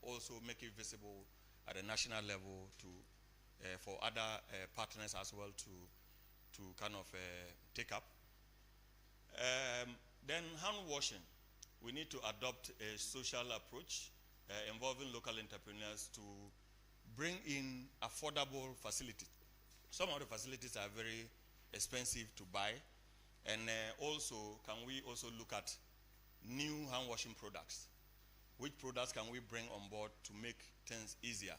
also make it visible at the national level for other partners as well to kind of take up. Then hand washing. We need to adopt a social approach involving local entrepreneurs to bring in affordable facilities. Some of the facilities are very expensive to buy, and also can we also look at new hand washing products? Which products can we bring on board to make things easier?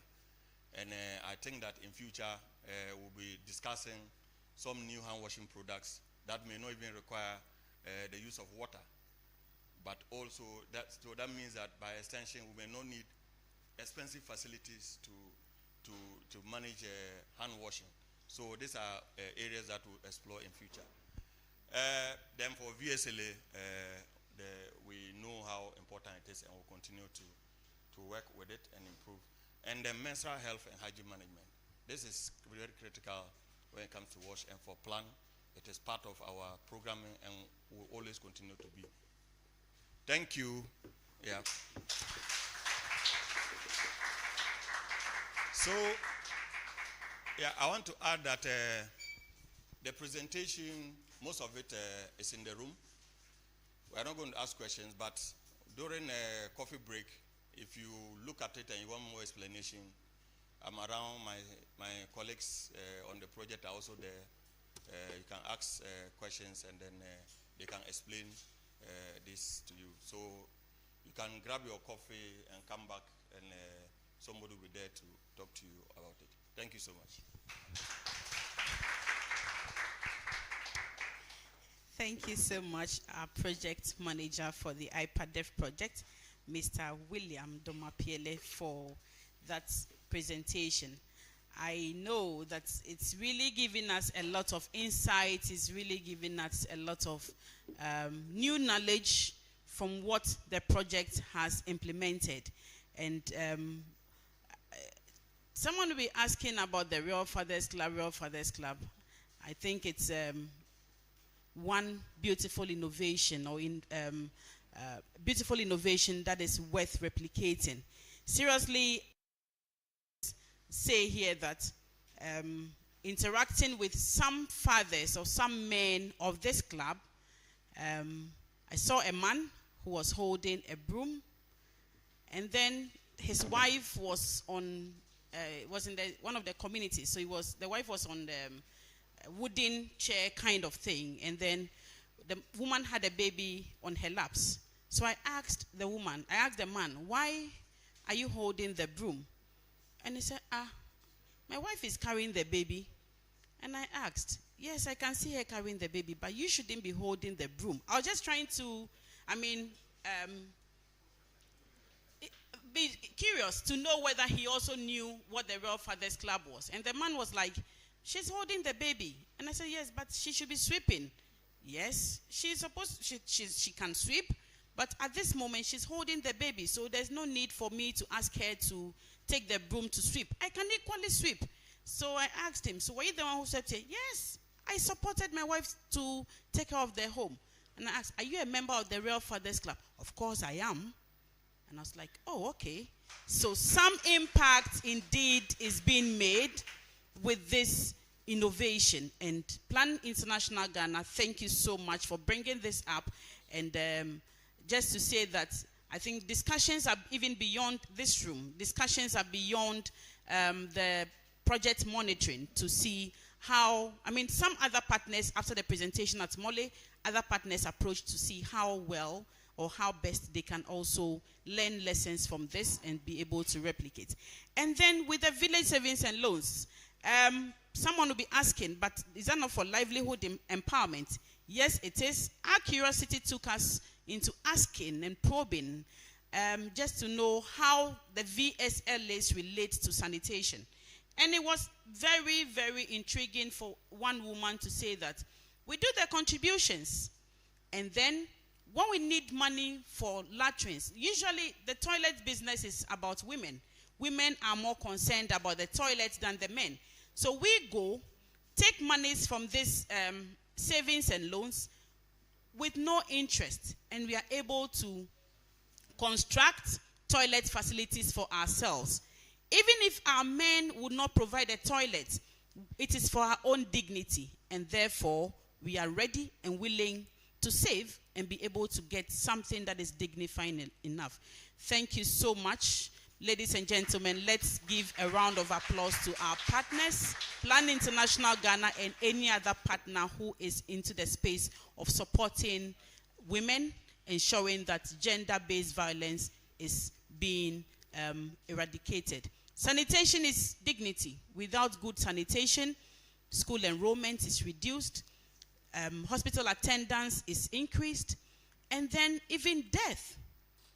And I think that in future we'll be discussing some new hand washing products that may not even require the use of water. But also so that means that by extension we may not need expensive facilities to manage hand washing. So these are areas that we'll explore in future. Then for VSLA, we know how important it is and we'll continue to work with it and improve. And then menstrual health and hygiene management. This is very critical when it comes to WASH and for plan. It is part of our programming and will always continue to be. Thank you. Yeah. So, yeah, I want to add that the presentation, most of it is in the room. We are not going to ask questions, but during a coffee break, if you look at it and you want more explanation, I'm around. My colleagues on the project are also there. You can ask questions and then they can explain this to you. So you can grab your coffee and come back and somebody will be there to talk to you about it. Thank you so much. Thank you so much, our project manager for the I-PADEV project, Mr. William Domapiele, for that presentation. I know that it's really giving us a lot of insight, it's really giving us a lot of new knowledge from what the project has implemented. And someone will be asking about the Real Fathers Club. I think it's one beautiful innovation beautiful innovation that is worth replicating. Seriously, say here that interacting with some fathers or some men of this club, I saw a man who was holding a broom, and then his wife was on was in one of the communities. So the wife was on the wooden chair kind of thing, and then the woman had a baby on her laps. So I asked the man, why are you holding the broom? And he said, my wife is carrying the baby. And I asked, yes, I can see her carrying the baby, but you shouldn't be holding the broom. I was just trying to, be curious to know whether he also knew what the Real Fathers Club was. And the man was like, she's holding the baby. And I said, yes, but she should be sweeping. Yes, she can sweep, but at this moment she's holding the baby, so there's no need for me to ask her to take the broom to sweep. I can equally sweep. So I asked him, so were you the one who said, yes, I supported my wife to take care of their home. And I asked, are you a member of the Real Fathers Club? Of course I am. And I was like, oh, okay. So some impact indeed is being made with this innovation. And Plan International Ghana, thank you so much for bringing this up. And just to say that I think discussions are even beyond this room. Discussions are beyond the project monitoring to see how, some other partners after the presentation at Mole, other partners approached to see how well or how best they can also learn lessons from this and be able to replicate. And then with the village savings and loans, someone will be asking, but is that not for livelihood empowerment? Yes, it is. Our curiosity took us into asking and probing just to know how the VSLAs relate to sanitation. And it was very, very intriguing for one woman to say that we do the contributions, and then when we need money for latrines, usually the toilet business is about women. Women are more concerned about the toilets than the men. So we go, take monies from this savings and loans with no interest, and we are able to construct toilet facilities for ourselves. Even if our men would not provide a toilet, it is for our own dignity, and therefore we are ready and willing to save and be able to get something that is dignifying enough. Thank you so much. Ladies and gentlemen, let's give a round of applause to our partners, Plan International Ghana and any other partner who is into the space of supporting women, ensuring that gender-based violence is being eradicated. Sanitation is dignity. Without good sanitation, school enrollment is reduced, hospital attendance is increased, and then even death.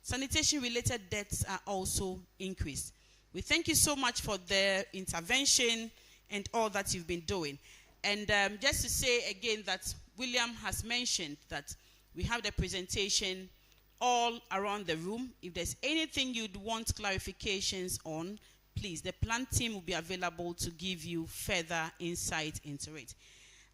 Sanitation-related deaths are also increased. We thank you so much for the intervention and all that you've been doing. And just to say again that William has mentioned that we have the presentation all around the room. If there's anything you'd want clarifications on, please, the plant team will be available to give you further insight into it.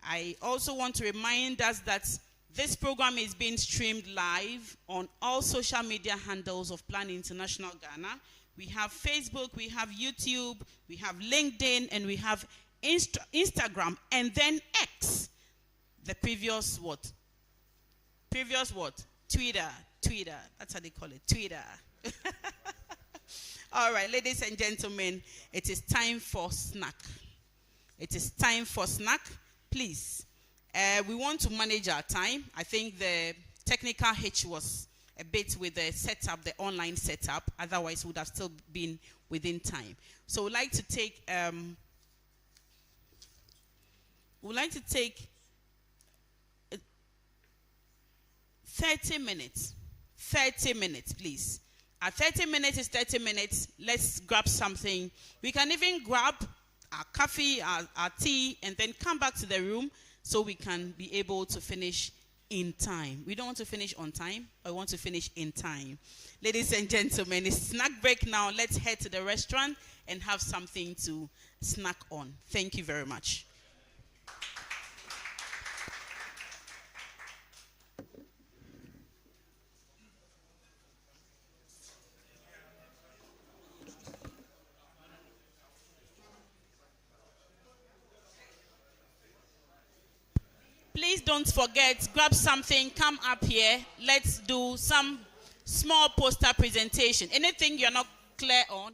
I also want to remind us that this program is being streamed live on all social media handles of Plan International Ghana. We have Facebook, we have YouTube, we have LinkedIn, and we have Instagram, and then X. The previous what? Previous what? Twitter. That's how they call it, Twitter. All right, ladies and gentlemen, it is time for snack. It is time for snack. Please, we want to manage our time. I think the technical hitch was a bit with the setup, the online setup. Otherwise, we would have still been within time. So we'd like to take 30 minutes. 30 minutes, please. At 30 minutes is 30 minutes. Let's grab something. We can even grab our coffee, our tea, and then come back to the room so we can be able to finish in time. We don't want to finish on time, but we want to finish in time. Ladies and gentlemen, it's snack break now. Let's head to the restaurant and have something to snack on. Thank you very much. Please don't forget, grab something, come up here. Let's do some small poster presentation. Anything you're not clear on?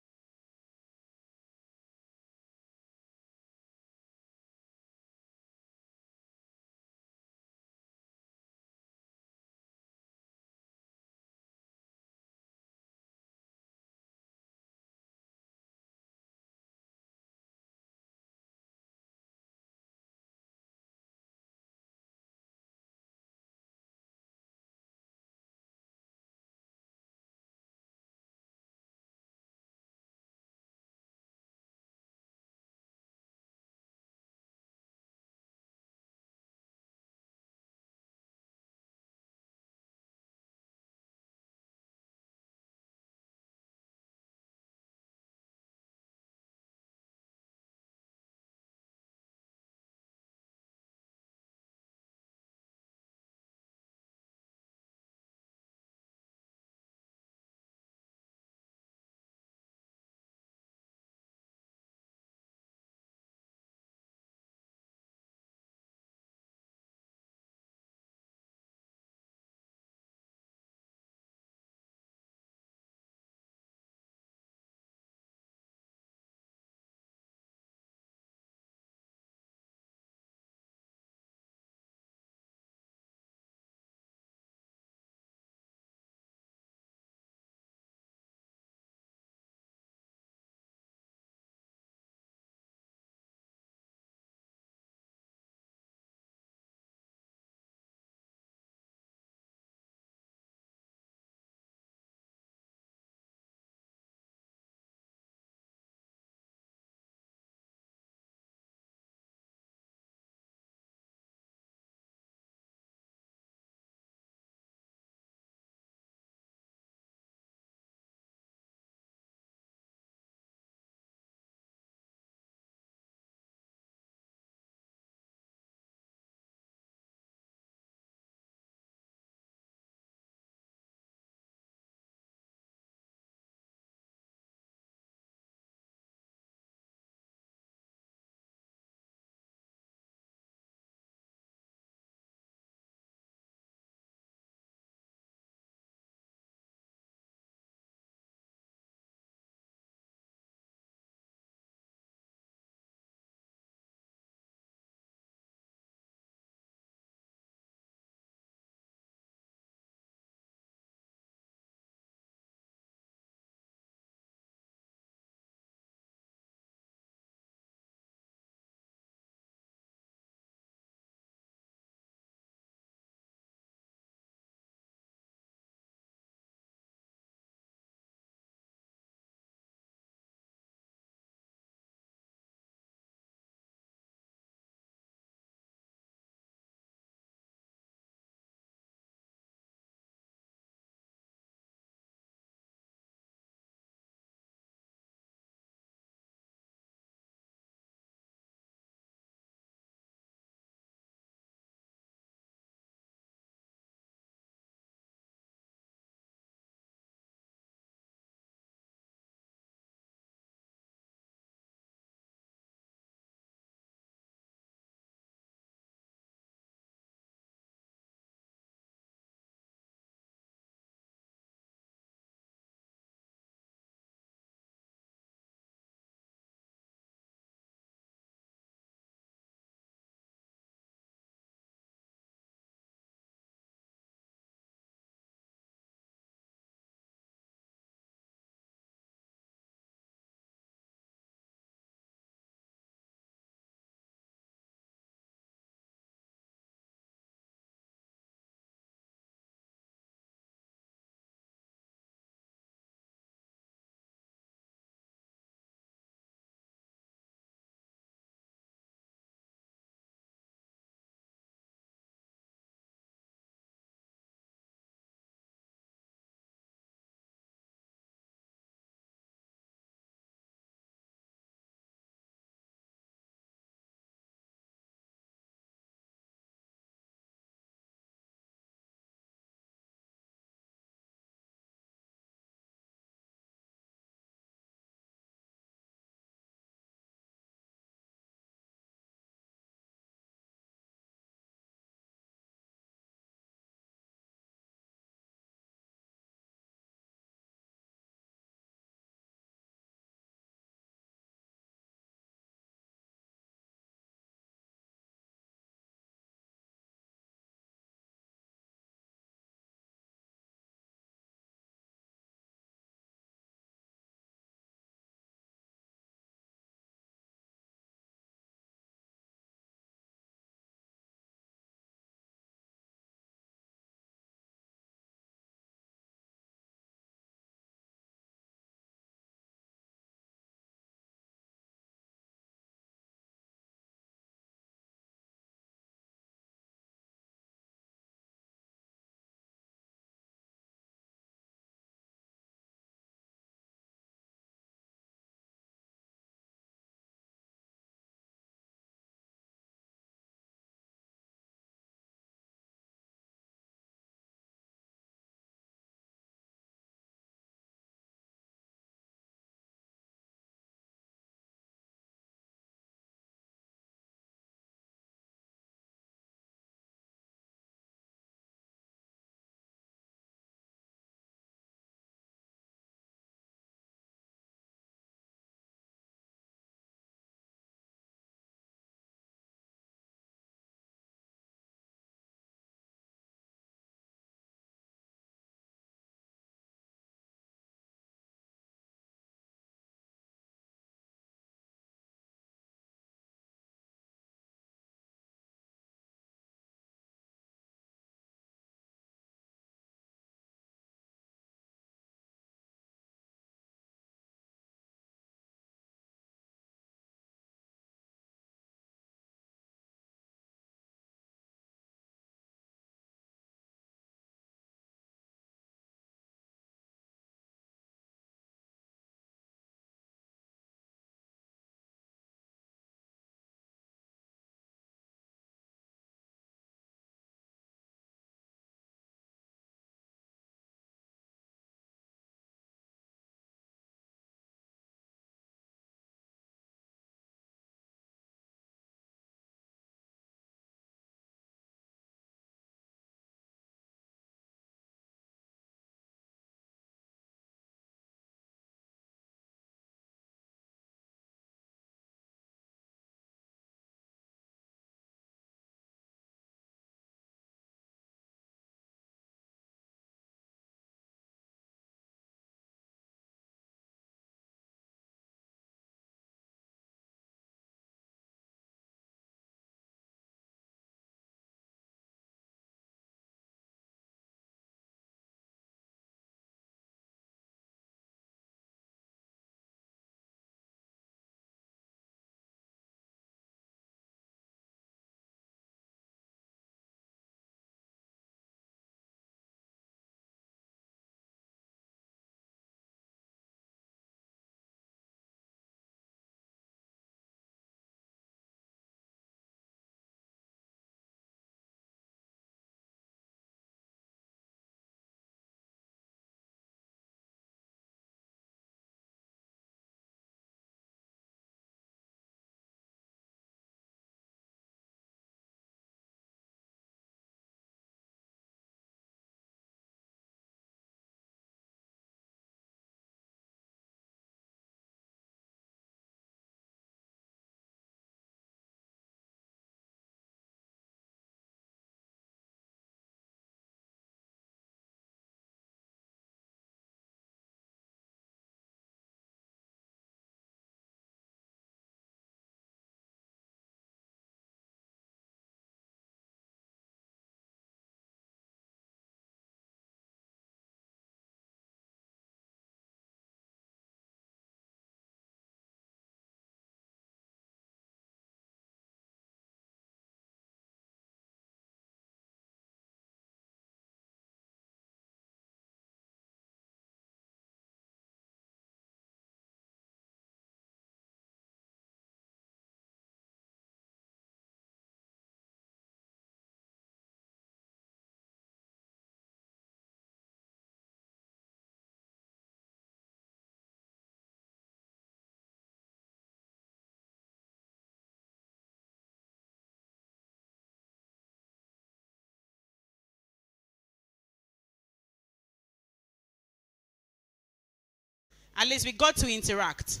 At least we got to interact.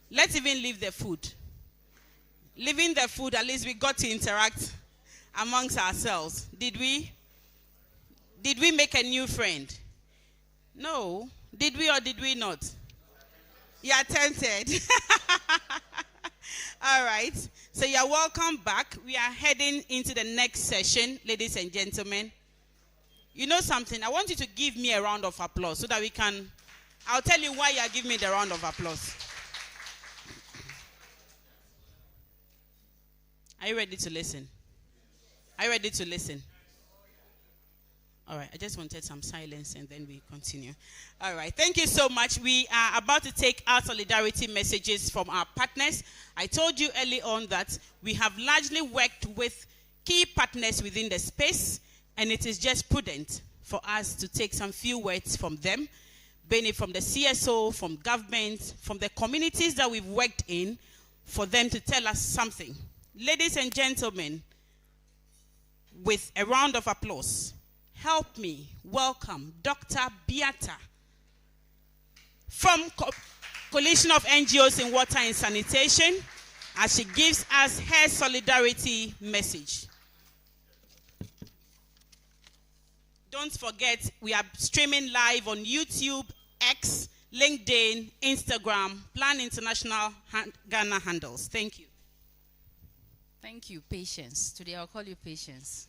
Let's even leave the food. Leaving the food, at least we got to interact amongst ourselves. Did we? Did we make a new friend? No. Did we or did we not? You are tempted. All right. So you're welcome back. We are heading into the next session, ladies and gentlemen. You know something? I want you to give me a round of applause so that we can... I'll tell you why you are giving me the round of applause. Are you ready to listen? Are you ready to listen? All right, I just wanted some silence and then we continue. All right, thank you so much. We are about to take our solidarity messages from our partners. I told you early on that we have largely worked with key partners within the space, and it is just prudent for us to take some few words from them, being it from the CSO, from government, from the communities that we've worked in, for them to tell us something. Ladies and gentlemen, with a round of applause, help me welcome Dr. Beata from Coalition of NGOs in Water and Sanitation as she gives us her solidarity message. Don't forget, we are streaming live on YouTube, X, LinkedIn, Instagram, Plan International Ghana handles. Thank you. Thank you, Patience. Today I'll call you Patience.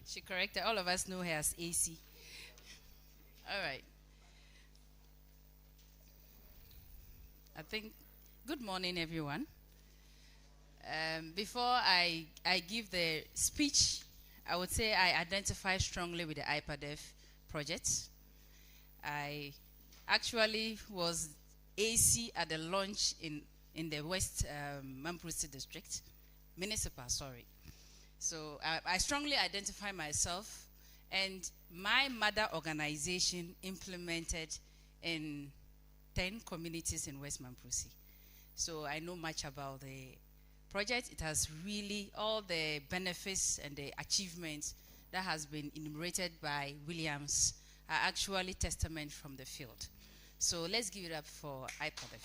She corrected. All of us know her as AC. All right. I think, good morning, everyone. Before I give the speech, I would say I identify strongly with the I-PADEV project. I actually was AC at the launch in the West Mamprusi district, municipal, sorry. So I strongly identify myself, and my mother organization implemented in 10 communities in West Mamprusi. So I know much about the project. It has really all the benefits and the achievements that has been enumerated by Williams are actually testament from the field. So let's give it up for I-PADEV.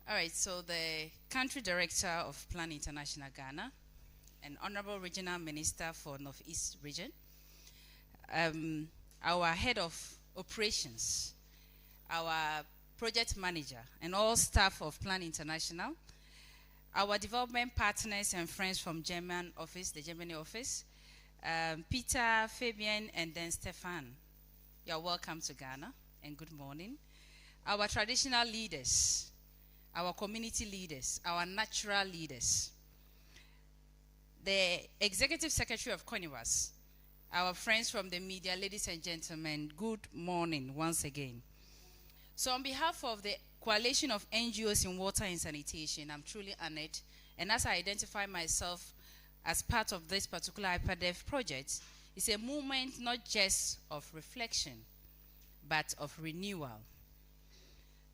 All right, so the country director of Plan International Ghana, an honorable regional minister for Northeast region, our head of operations, our project manager, and all staff of Plan International, our development partners and friends from German office, the Germany office, Peter, Fabian, and then Stefan. You're welcome to Ghana, and good morning. Our traditional leaders, our community leaders, our natural leaders, the executive secretary of CONIWAS, our friends from the media, ladies and gentlemen, good morning once again. So on behalf of the Coalition of NGOs in Water and Sanitation, I'm truly honored, and as I identify myself as part of this particular I-PADEV project, it's a movement not just of reflection, but of renewal.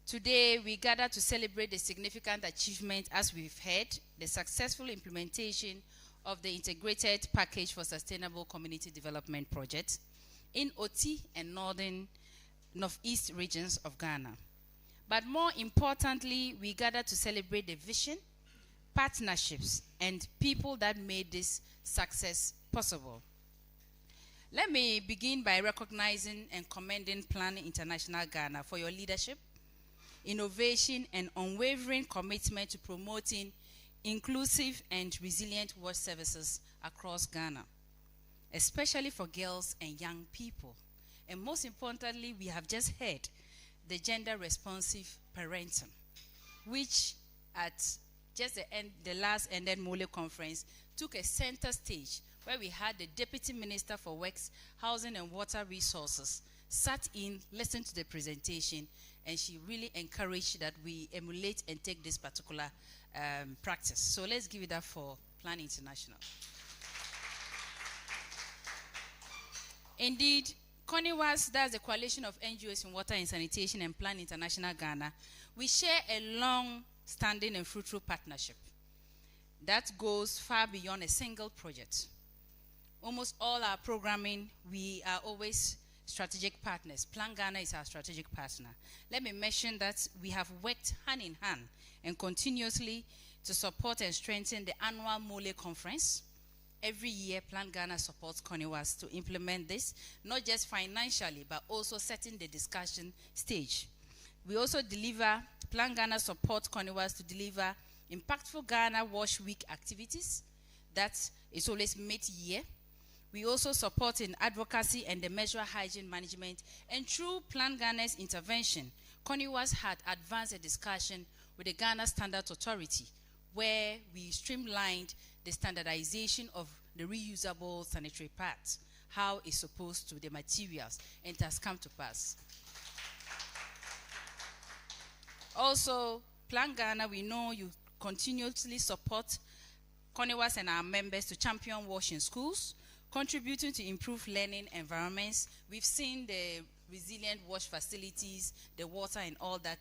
Today, we gather to celebrate the significant achievement, as we've heard, the successful implementation of the Integrated Package for Sustainable Community Development Project in Oti and Northeast regions of Ghana. But more importantly, we gather to celebrate the vision, partnerships, and people that made this success possible. Let me begin by recognizing and commending Plan International Ghana for your leadership, innovation, and unwavering commitment to promoting inclusive and resilient water services across Ghana, especially for girls and young people. And most importantly, we have just heard the gender-responsive parenting, which at just the last ended Mole conference took a center stage where we had the Deputy Minister for Works, Housing and Water Resources sat in, listened to the presentation, and she really encouraged that we emulate and take this particular practice. So let's give it up for Plan International. Indeed, CONIWAS, that's the Coalition of NGOs in Water and Sanitation, and Plan International Ghana, we share a long-standing and fruitful partnership that goes far beyond a single project. Almost all our programming, we are always strategic partners. Plan Ghana is our strategic partner. Let me mention that we have worked hand in hand and continuously to support and strengthen the annual Mole Conference. Every year, Plan Ghana supports CONIWAS to implement this, not just financially, but also setting the discussion stage. We also Plan Ghana supports CONIWAS to deliver impactful Ghana Wash Week activities that is always mid-year. We also support in advocacy and the menstrual hygiene management. And through Plan Ghana's intervention, CONIWAS had advanced a discussion with the Ghana Standards Authority, where we streamlined the standardization of the reusable sanitary pads, how it's supposed to, the materials, and it has come to pass. Also, Plan Ghana, we know you continuously support CONIWAS and our members to champion wash in schools, contributing to improve learning environments. We've seen the resilient wash facilities, the water and all that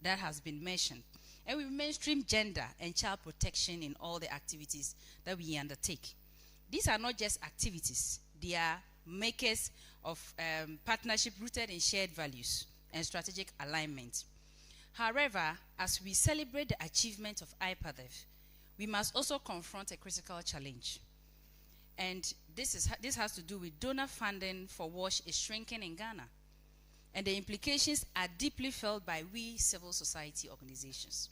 has been mentioned. And we mainstream gender and child protection in all the activities that we undertake. These are not just activities. They are makers of partnership rooted in shared values and strategic alignment. However, as we celebrate the achievement of I-PADEV, we must also confront a critical challenge. And this has to do with donor funding for WASH is shrinking in Ghana. And the implications are deeply felt by we civil society organizations,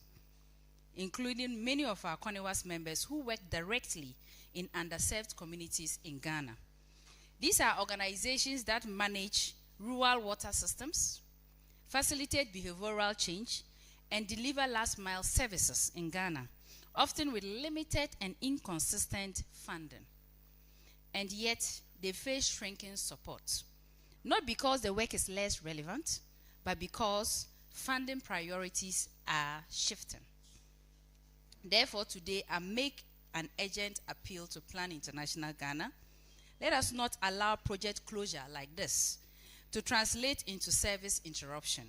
including many of our CONIWAS members who work directly in underserved communities in Ghana. These are organizations that manage rural water systems, facilitate behavioral change, and deliver last-mile services in Ghana, often with limited and inconsistent funding. And yet, they face shrinking support. Not because the work is less relevant, but because funding priorities are shifting. Therefore, today, I make an urgent appeal to Plan International Ghana. Let us not allow project closure like this to translate into service interruption.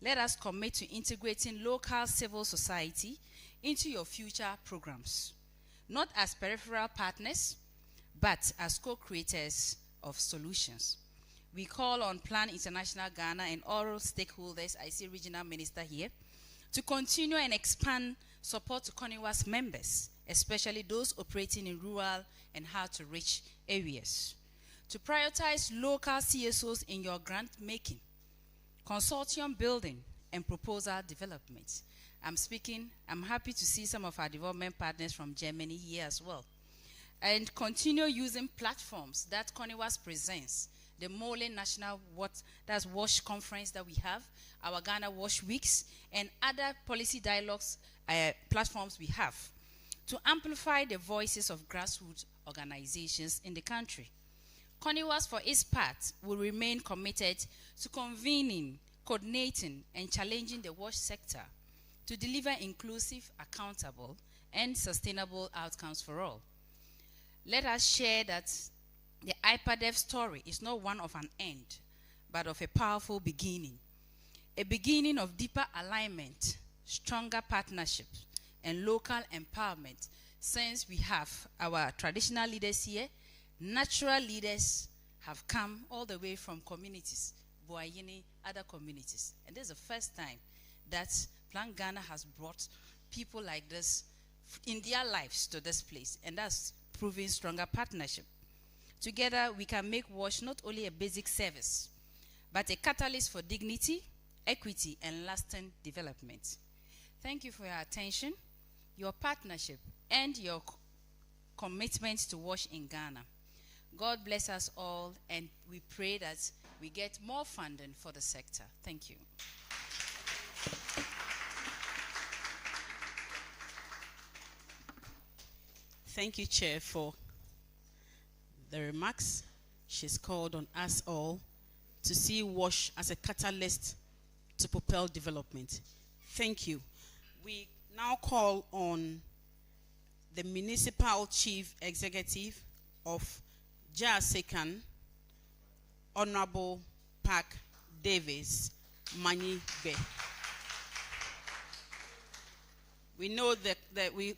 Let us commit to integrating local civil society into your future programs, not as peripheral partners, but as co-creators of solutions. We call on Plan International Ghana and all stakeholders, I see regional minister here, to continue and expand support to CONIWAS members, especially those operating in rural and hard-to-reach areas. To prioritize local CSOs in your grant making, consortium building, and proposal development. I'm happy to see some of our development partners from Germany here as well. And continue using platforms that CONIWAS presents, the Mole National Wash Conference that we have, our Ghana Wash Weeks, and other policy dialogues platforms we have to amplify the voices of grassroots organizations in the country. CONIWAS, for its part, will remain committed to convening, coordinating, and challenging the wash sector to deliver inclusive, accountable, and sustainable outcomes for all. Let us share that the I-PADEV story is not one of an end, but of a powerful beginning. A beginning of deeper alignment, stronger partnerships, and local empowerment, since we have our traditional leaders here. Natural leaders have come all the way from communities, Boayini, other communities. And this is the first time that Plan Ghana has brought people like this in their lives to this place. And that's proving stronger partnership. Together, we can make WASH not only a basic service, but a catalyst for dignity, equity, and lasting development. Thank you for your attention, your partnership, and your commitment to WASH in Ghana. God bless us all, and we pray that we get more funding for the sector. Thank you. Thank you, Chair, for the remarks. She's called on us all to see WASH as a catalyst to propel development. Thank you. We now call on the Municipal Chief Executive of Jasekan, Honorable Park Davis Manibe. We know that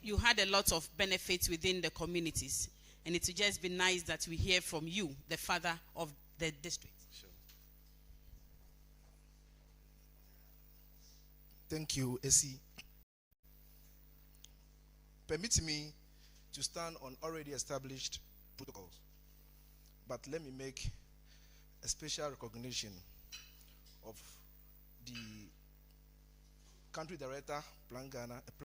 you had a lot of benefits within the communities, and it would just be nice that we hear from you, the father of the district. Sure. Thank you, AC. Permit me to stand on already established protocols, but let me make a special recognition of the country director, Plan Ghana,